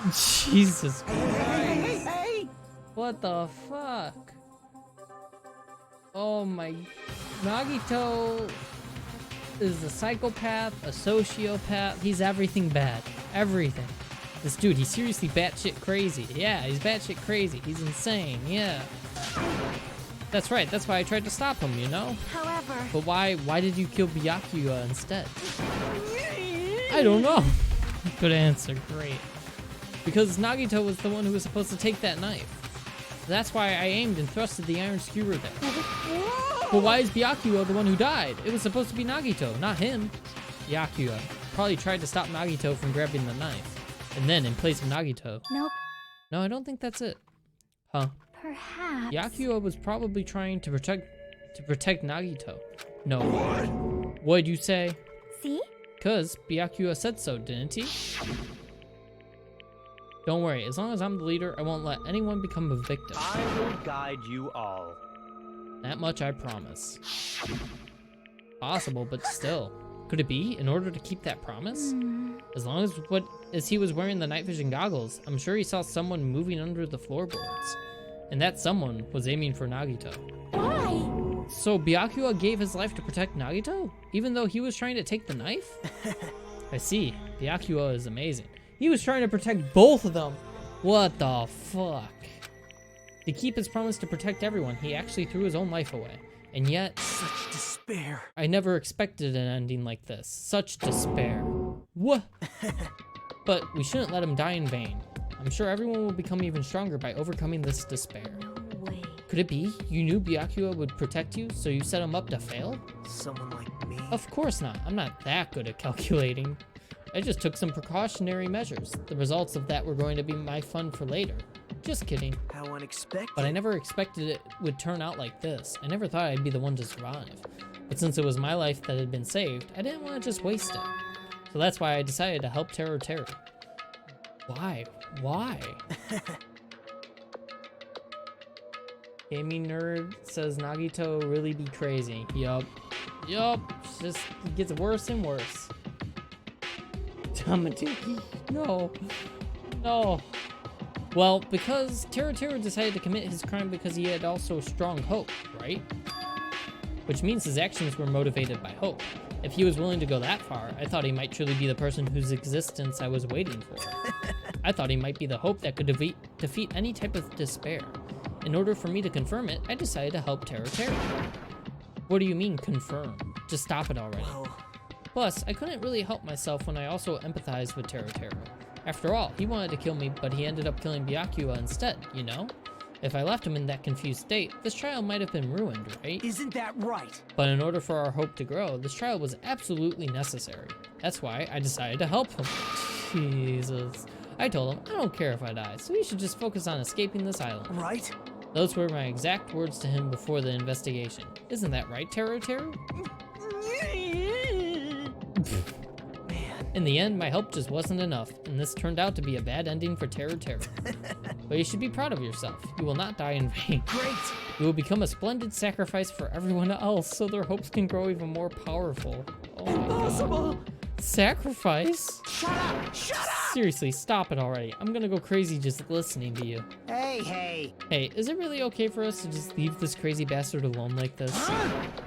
Jesus Christ. Hey! What the fuck? Oh my... Nagito is a psychopath, a sociopath. He's everything bad. Everything. This dude, he's seriously batshit crazy. Yeah, he's batshit crazy. He's insane. Yeah. That's right. That's why I tried to stop him, you know? However... But why did you kill Byakuya instead? I don't know. Good answer. Great. Because Nagito was the one who was supposed to take that knife. That's why I aimed and thrusted the iron skewer there. But why is Byakuya the one who died? It was supposed to be Nagito, not him. Byakuya probably tried to stop Nagito from grabbing the knife. And then, in place of Nagito... Nope. No, I don't think that's it. Huh? Perhaps... Byakuya was probably trying to protect Nagito. No. What'd you say? See? 'Cause Byakuya said so, didn't he? Don't worry, as long as I'm the leader, I won't let anyone become a victim. I will guide you all. That much I promise. Possible, but still. Could it be, in order to keep that promise? As long as he was wearing the night vision goggles, I'm sure he saw someone moving under the floorboards. And that someone was aiming for Nagito. Why? So Byakuya gave his life to protect Nagito? Even though he was trying to take the knife? I see. Byakuya is amazing. He was trying to protect both of them. What the fuck? To keep his promise to protect everyone, he actually threw his own life away. And yet... Such despair. I never expected an ending like this. Such despair. What? But we shouldn't let him die in vain. I'm sure everyone will become even stronger by overcoming this despair. No way. Could it be you knew Byakuya would protect you, so you set him up to fail? Someone like me? Of course not. I'm not that good at calculating. I just took some precautionary measures. The results of that were going to be my fun for later. Just kidding. How unexpected. But I never expected it would turn out like this. I never thought I'd be the one to survive. But since it was my life that had been saved, I didn't want to just waste it. So that's why I decided to help Taro. Why? Why? Gaming nerd says Nagito really be crazy. Yup. Just it gets worse and worse. Tamatiki. No. Well, because Taro decided to commit his crime because he had also strong hope, right? Which means his actions were motivated by hope. If he was willing to go that far, I thought he might truly be the person whose existence I was waiting for. I thought he might be the hope that could defeat any type of despair. In order for me to confirm it, I decided to help Taro. What do you mean, confirm? Just stop it already. Well... Plus, I couldn't really help myself when I also empathized with Taro. After all, he wanted to kill me, but he ended up killing Byakuya instead, you know? If I left him in that confused state, this trial might have been ruined, right? Isn't that right? But in order for our hope to grow, this trial was absolutely necessary. That's why I decided to help him. Jesus. I told him, I don't care if I die, so he should just focus on escaping this island. Right? Those were my exact words to him before the investigation. Isn't that right, Taro? Man. In the end, my help just wasn't enough, and this turned out to be a bad ending for Terror. But you should be proud of yourself. You will not die in vain. Great! You will become a splendid sacrifice for everyone else, so their hopes can grow even more powerful. Oh my Impossible! God. Sacrifice? Shut up! Shut up! Seriously, stop it already. I'm gonna go crazy just listening to you. Hey! Hey, is it really okay for us to just leave this crazy bastard alone like this?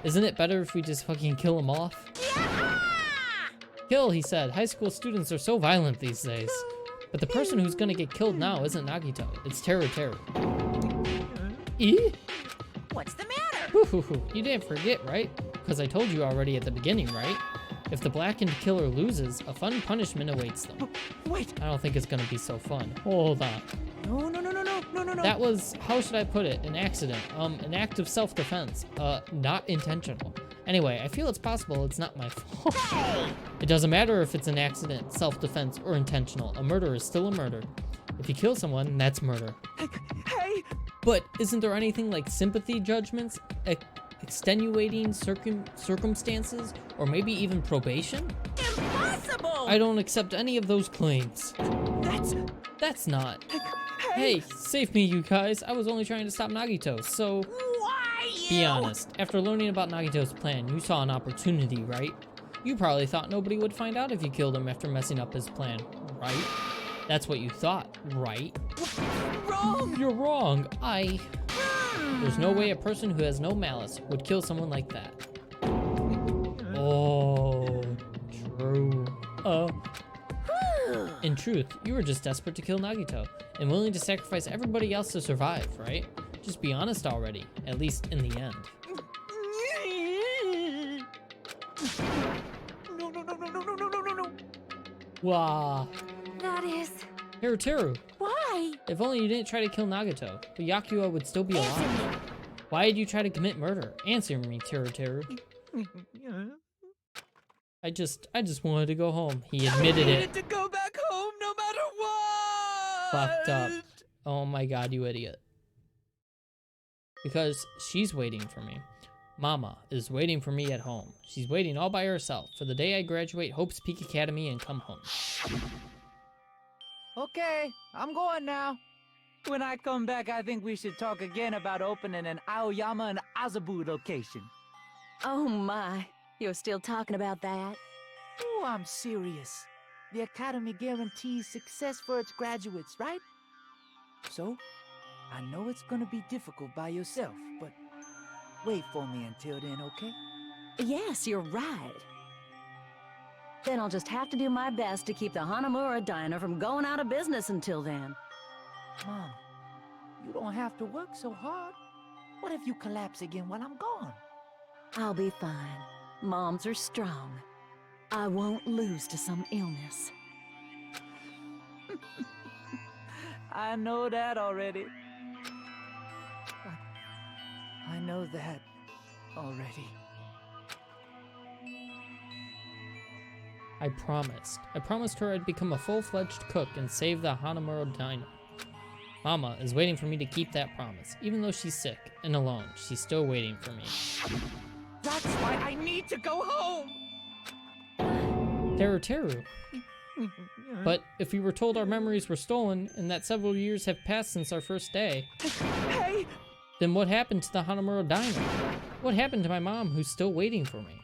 Isn't it better if we just fucking kill him off? Kill, he said. High school students are so violent these days. But the person who's gonna get killed now isn't Nagito. It's Terror. E? What's the matter? Hoo. You didn't forget, right? Because I told you already at the beginning, right? If the blackened killer loses, a fun punishment awaits them. Wait! I don't think it's gonna be so fun. Hold on. No. That was, how should I put it? An accident. An act of self-defense. Not intentional. Anyway, I feel it's possible it's not my fault. It doesn't matter if it's an accident, self-defense, or intentional. A murder is still a murder. If you kill someone, that's murder. Hey! But isn't there anything like sympathy judgments, extenuating circumstances, or maybe even probation? Impossible! I don't accept any of those claims. That's not. Hey, save me, you guys. I was only trying to stop Nagito, so... Why you? Be honest. After learning about Nagito's plan, you saw an opportunity, right? You probably thought nobody would find out if you killed him after messing up his plan, right? That's what you thought, right? Wrong! You're wrong. There's no way a person who has no malice would kill someone like that. Oh, true. In truth, you were just desperate to kill Nagito and willing to sacrifice everybody else to survive, right? Just be honest already, at least in the end. No. Wow. That is... Teru. Why? If only you didn't try to kill Nagito, but Yakuya would still be alive. Why did you try to commit murder? Answer me, Teru. I just wanted to go home. He admitted I it. needed to go back home no matter what! Fucked up. Oh my god, you idiot. Because she's waiting for me. Mama is waiting for me at home. She's waiting all by herself for the day I graduate Hope's Peak Academy and come home. Okay, I'm going now. When I come back, I think we should talk again about opening an Aoyama and Azabu location. Oh my. You're still talking about that? Oh, I'm serious. The Academy guarantees success for its graduates, right? So, I know it's gonna be difficult by yourself, but wait for me until then, okay? Yes, you're right. Then I'll just have to do my best to keep the Hanamura Diner from going out of business until then. Mom, you don't have to work so hard. What if you collapse again while I'm gone? I'll be fine. Moms are strong. I won't lose to some illness. I know that already. I know that already. I promised her I'd become a full-fledged cook and save the Hanamura Diner. Mama is waiting for me to keep that promise. Even though she's sick and alone, she's still waiting for me. That's why I need to go home! Teru. But if we were told our memories were stolen and that several years have passed since our first day, Hey! then what happened to the Hanamura Diner? What happened to my mom who's still waiting for me?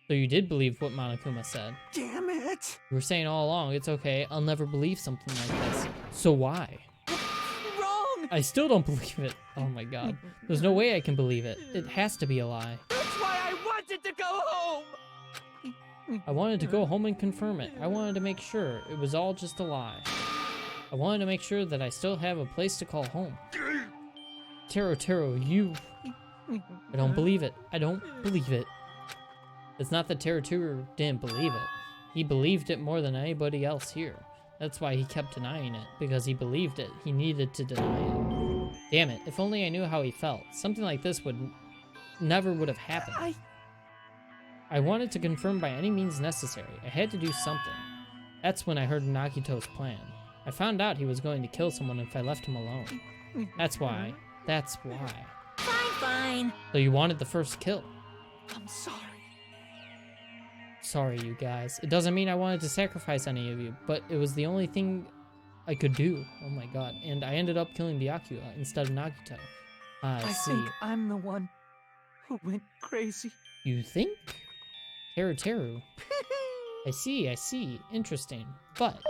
So you did believe what Monokuma said. Damn it! You were saying all along, it's okay, I'll never believe something like this. So why? Wrong! I still don't believe it. Oh my god. There's no way I can believe it. It has to be a lie. That's why I wanted to go home! I wanted to go home and confirm it. I wanted to make sure it was all just a lie. I wanted to make sure that I still have a place to call home. Teru, you... I don't believe it. I don't believe it. It's not that Teru didn't believe it. He believed it more than anybody else here. That's why he kept denying it, because he believed it. He needed to deny it. Damn it, if only I knew how he felt. Something like this never would have happened. I wanted to confirm by any means necessary. I had to do something. That's when I heard Nagito's plan. I found out he was going to kill someone if I left him alone. That's why. Fine. So you wanted the first kill. I'm sorry. sorry, you guys. It doesn't mean I wanted to sacrifice any of you, but it was the only thing I could do. Oh my god. And I ended up killing Byakuya instead of Nagito. I see. think I'm the one who went crazy. You think? Teru. I see. Interesting. But,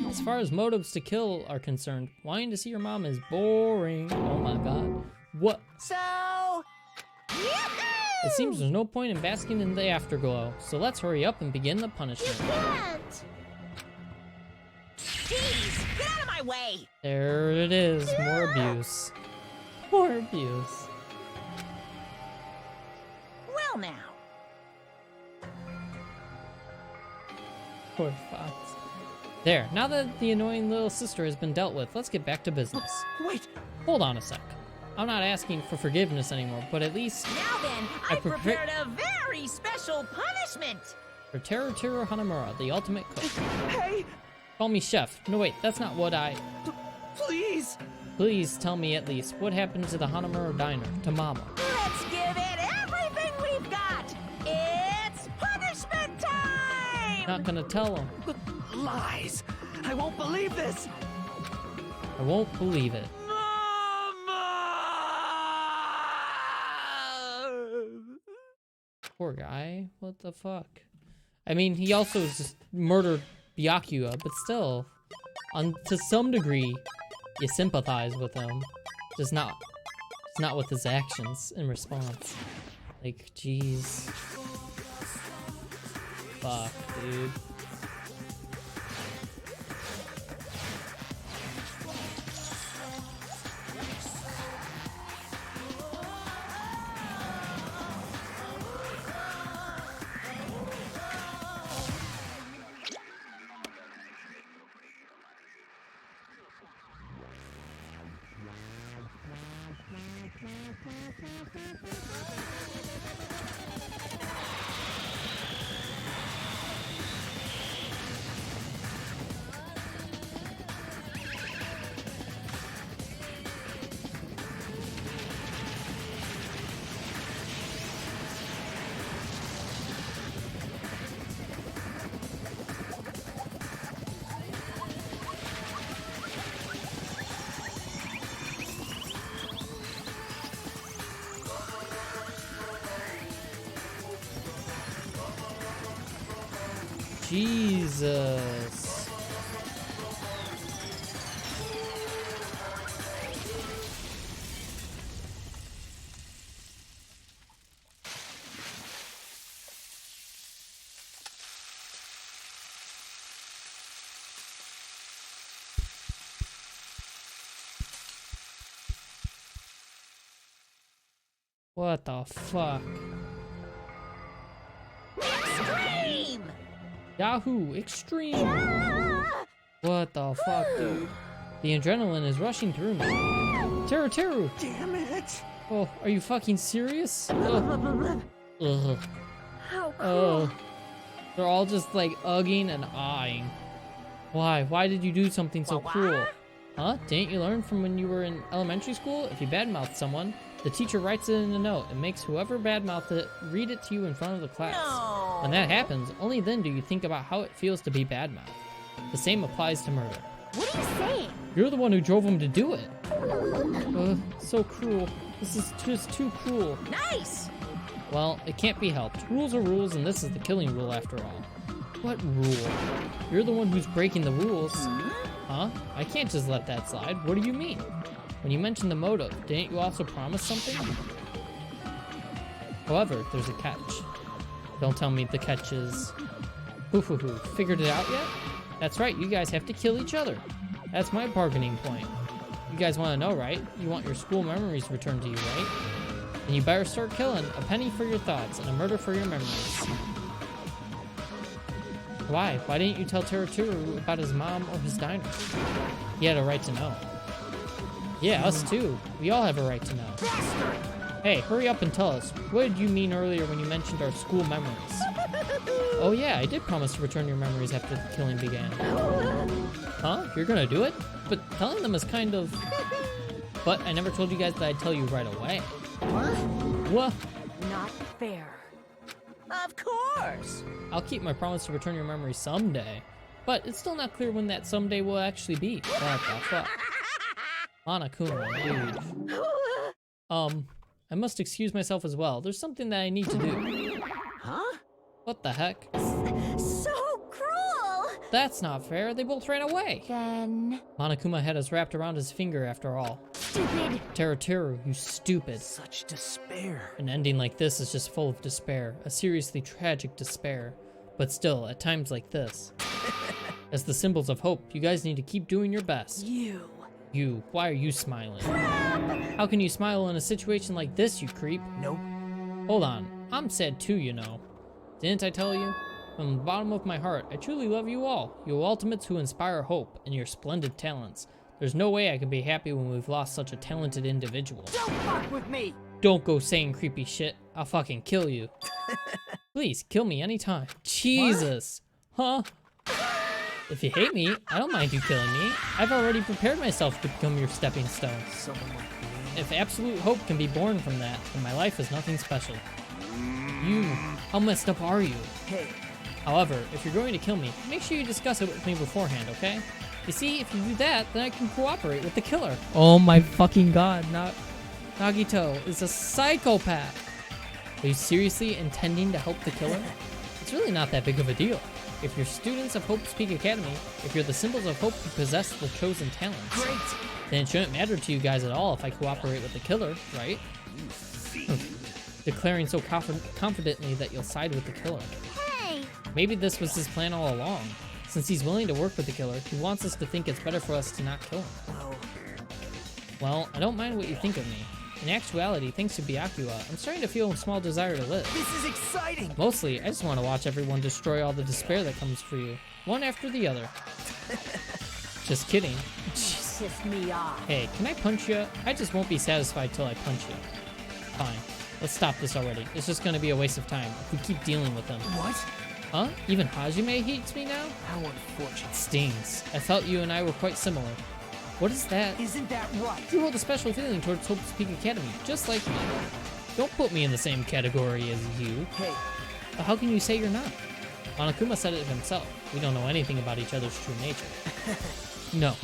as far as motives to kill are concerned, wanting to see your mom is boring. Oh my god. What? So, It seems there's no point in basking in the afterglow, so let's hurry up and begin the punishment. can't. Jeez, get out of my way! There it is. More abuse. More abuse. Well now. Poor Fox. There, now that the annoying little sister has been dealt with, let's get back to business. Wait, Hold on a sec. I'm not asking for forgiveness anymore, but at least Now then, I I've prepared a very special punishment. for Teru Hanamura, the ultimate cook. hey, Call me chef. No wait, that's not what I... please. Please tell me at least, what happened to the Hanamura diner, to Mama? Let's give it everything we've got. It's punishment time! Not gonna tell him. Lies. I won't believe this. I won't believe it. Poor guy. What the fuck? I mean, he also just murdered Byakuya, but still, to some degree, you sympathize with him. Just not with his actions in response. Like, jeez. Fuck, dude. Jesus. What the fuck? Extreme! Yahoo! Extreme! What the fuck, dude? The adrenaline is rushing through me. Teru! Damn it. Oh, are you fucking serious? Ugh. Ugh. How Oh. They're all just like ugging and eyeing. Why? Why did you do something so cruel? Huh? Didn't you learn from when you were in elementary school? If you badmouth someone, the teacher writes it in a note and makes whoever badmouthed it read it to you in front of the class. No. When that happens, only then do you think about how it feels to be badmouthed. The same applies to murder. What are you saying? You're the one who drove him to do it. So cruel. This is just too cruel. Nice! Well, it can't be helped. Rules are rules, and this is the killing rule after all. What rule? You're the one who's breaking the rules. Huh? I can't just let that slide. What do you mean? When you mentioned the motive, didn't you also promise something? However, there's a catch. Don't tell me the catch is... Figured it out yet? That's right, you guys have to kill each other. That's my bargaining point. You guys want to know, right? You want your school memories returned to you, right? Then you better start killing. A penny for your thoughts and a murder for your memories. Why? Why didn't you tell Teru about his mom or his diner? He had a right to know. Yeah, us too. We all have a right to know. Hey, hurry up and tell us. What did you mean earlier when you mentioned our school memories? Oh yeah, I did promise to return your memories after the killing began. Huh? You're gonna do it? But telling them is kind of... But I never told you guys that I'd tell you right away. What? Not fair. Of course. I'll keep my promise to return your memory someday, but it's still not clear when that someday will actually be. What the fuck? Monokuma, dude. I must excuse myself as well. There's something that I need to do. Huh? What the heck? So cruel! That's not fair. They both ran away. Then... Monokuma had us wrapped around his finger after all. Stupid! Teru, you stupid. Such despair. An ending like this is just full of despair. A seriously tragic despair. But still, at times like this. As the symbols of hope, you guys need to keep doing your best. You, why are you smiling? How can you smile in a situation like this, you creep? Nope. Hold on, I'm sad too, you know. Didn't I tell you? From the bottom of my heart, I truly love you all. You ultimates who inspire hope and your splendid talents. There's no way I can be happy when we've lost such a talented individual. Don't fuck with me! Don't go saying creepy shit. I'll fucking kill you. Please, kill me anytime. Jesus. Huh? If you hate me, I don't mind you killing me. I've already prepared myself to become your stepping stone. Someone like me. If absolute hope can be born from that, then my life is nothing special. You, how messed up are you? Hey. However, if you're going to kill me, make sure you discuss it with me beforehand, okay? You see, if you do that, then I can cooperate with the killer. Oh my fucking god, Nagito is a psychopath. Are you seriously intending to help the killer? It's really not that big of a deal. If you're students of Hope's Peak Academy, if you're the symbols of hope who possess the chosen talents, Great. then it shouldn't matter to you guys at all if I cooperate with the killer, right? Declaring so confidently that you'll side with the killer. Hey! Maybe this was his plan all along. Since he's willing to work with the killer, he wants us to think it's better for us to not kill him. Well, I don't mind what you think of me. In actuality, thanks to Byakuya, I'm starting to feel a small desire to live. This is exciting. Mostly, I just want to watch everyone destroy all the despair that comes for you, one after the other. Just kidding. Piss me off. Hey, can I punch you? I just won't be satisfied till I punch you. Fine. Let's stop this already. It's just gonna be a waste of time if we keep dealing with them. What? Huh? Even Hajime hates me now? How unfortunate. Stings. I thought you and I were quite similar. What is that? Isn't that right? You hold a special feeling towards Hope's Peak Academy, just like me. Don't put me in the same category as you. Hey. But how can you say you're not? Monokuma said it himself. We don't know anything about each other's true nature. No.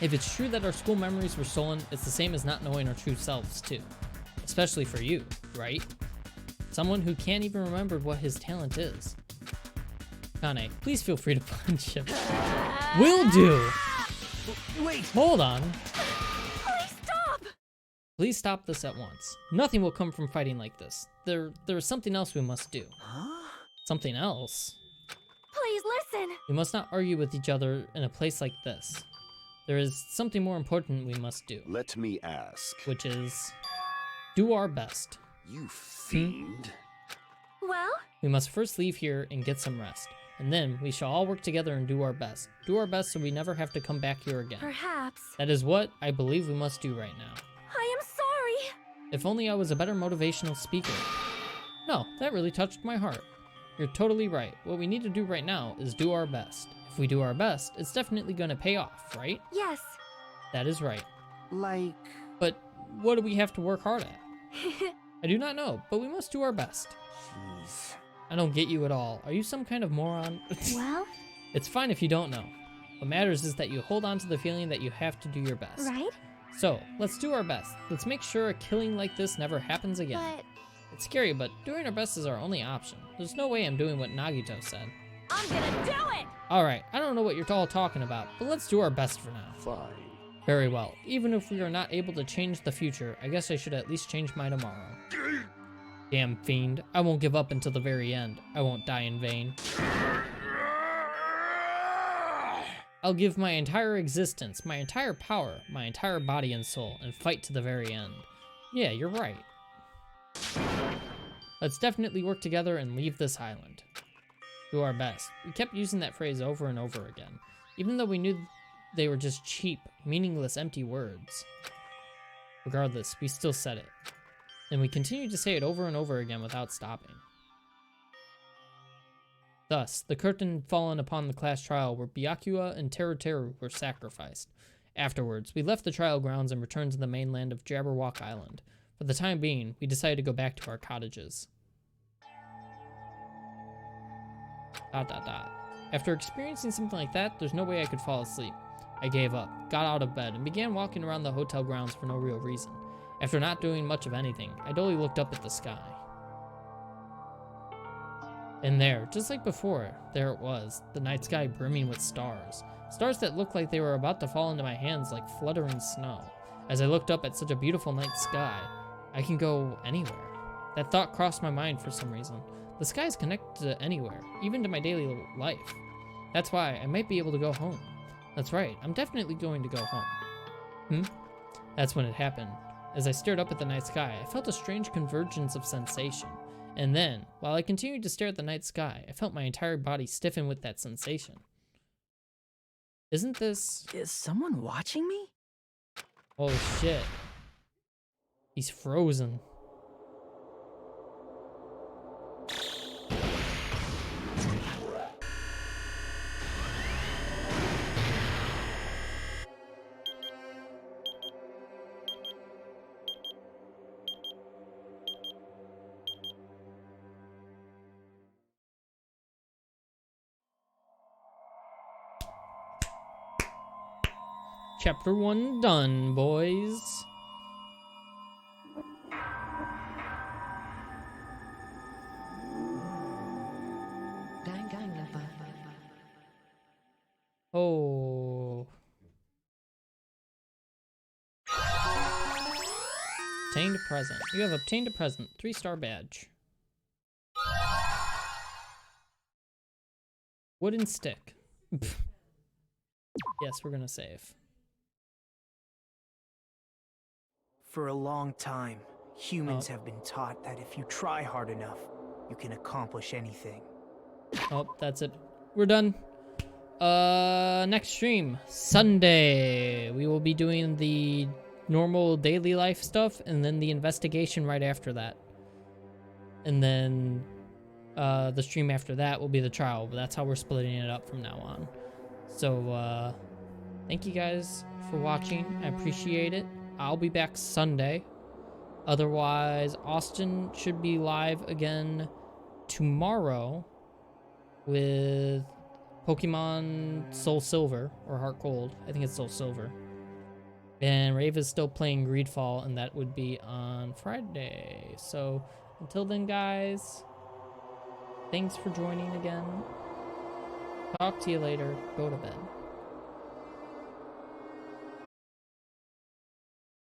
If it's true that our school memories were stolen, it's the same as not knowing our true selves, too. Especially for you, right? Someone who can't even remember what his talent is. Kane, please feel free to punch him. Will do! Wait. Hold on. Please stop! Please stop this at once. Nothing will come from fighting like this. There is something else we must do. Huh? Something else? Please listen! We must not argue with each other in a place like this. There is something more important we must do. Let me ask. Which is... do our best. You fiend. Well? We must first leave here and get some rest. And then we shall all work together and do our best. Do our best so we never have to come back here again. Perhaps. That is what I believe we must do right now. I am sorry! If only I was a better motivational speaker. No, that really touched my heart. You're totally right. What we need to do right now is do our best. If we do our best, it's definitely gonna pay off, right? Yes. That is right. Like... But what do we have to work hard at? I do not know, but we must do our best. Jeez. I don't get you at all. Are you some kind of moron? Well? It's fine if you don't know. What matters is that you hold on to the feeling that you have to do your best. Right? So, let's do our best. Let's make sure a killing like this never happens again. But... It's scary, but doing our best is our only option. There's no way I'm doing what Nagito said. I'm gonna do it! Alright, I don't know what you're all talking about, but let's do our best for now. Fine. Very well. Even if we are not able to change the future, I guess I should at least change my tomorrow. Damn fiend. I won't give up until the very end. I won't die in vain. I'll give my entire existence, my entire power, my entire body and soul, and fight to the very end. Yeah, you're right. Let's definitely work together and leave this island. Do our best. We kept using that phrase over and over again, even though we knew they were just cheap, meaningless, empty words. Regardless, we still said it. And we continued to say it over and over again without stopping. Thus, the curtain had fallen upon the class trial where Byakuya and Teru were sacrificed. Afterwards, we left the trial grounds and returned to the mainland of Jabberwock Island. For the time being, we decided to go back to our cottages. Dot dot dot. After experiencing something like that, there's no way I could fall asleep. I gave up, got out of bed, and began walking around the hotel grounds for no real reason. After not doing much of anything, I dully looked up at the sky. And there, just like before, there it was, the night sky brimming with stars. Stars that looked like they were about to fall into my hands like fluttering snow. As I looked up at such a beautiful night sky, I can go anywhere. That thought crossed my mind for some reason. The sky is connected to anywhere, even to my daily life. That's why I might be able to go home. That's right, I'm definitely going to go home. That's when it happened. As I stared up at the night sky, I felt a strange convergence of sensation. And then, while I continued to stare at the night sky, I felt my entire body stiffen with that sensation. Isn't this... Is someone watching me? Oh shit. He's frozen. Chapter 1 done, boys. Oh. Obtained a present. You have obtained a present. 3-star badge. Wooden stick. Yes, we're gonna save. For a long time, humans have been taught that if you try hard enough, you can accomplish anything. Oh, that's it. We're done. Next stream, Sunday. We will be doing the normal daily life stuff and then the investigation right after that. And then the stream after that will be the trial, but that's how we're splitting it up from now on. So, thank you guys for watching. I appreciate it. I'll be back Sunday. Otherwise, Austin should be live again tomorrow with Pokemon Soul Silver or Heart Gold. I think it's Soul Silver. And Rave is still playing Greedfall, and that would be on Friday. So until then, guys, thanks for joining again. Talk to you later. Go to bed.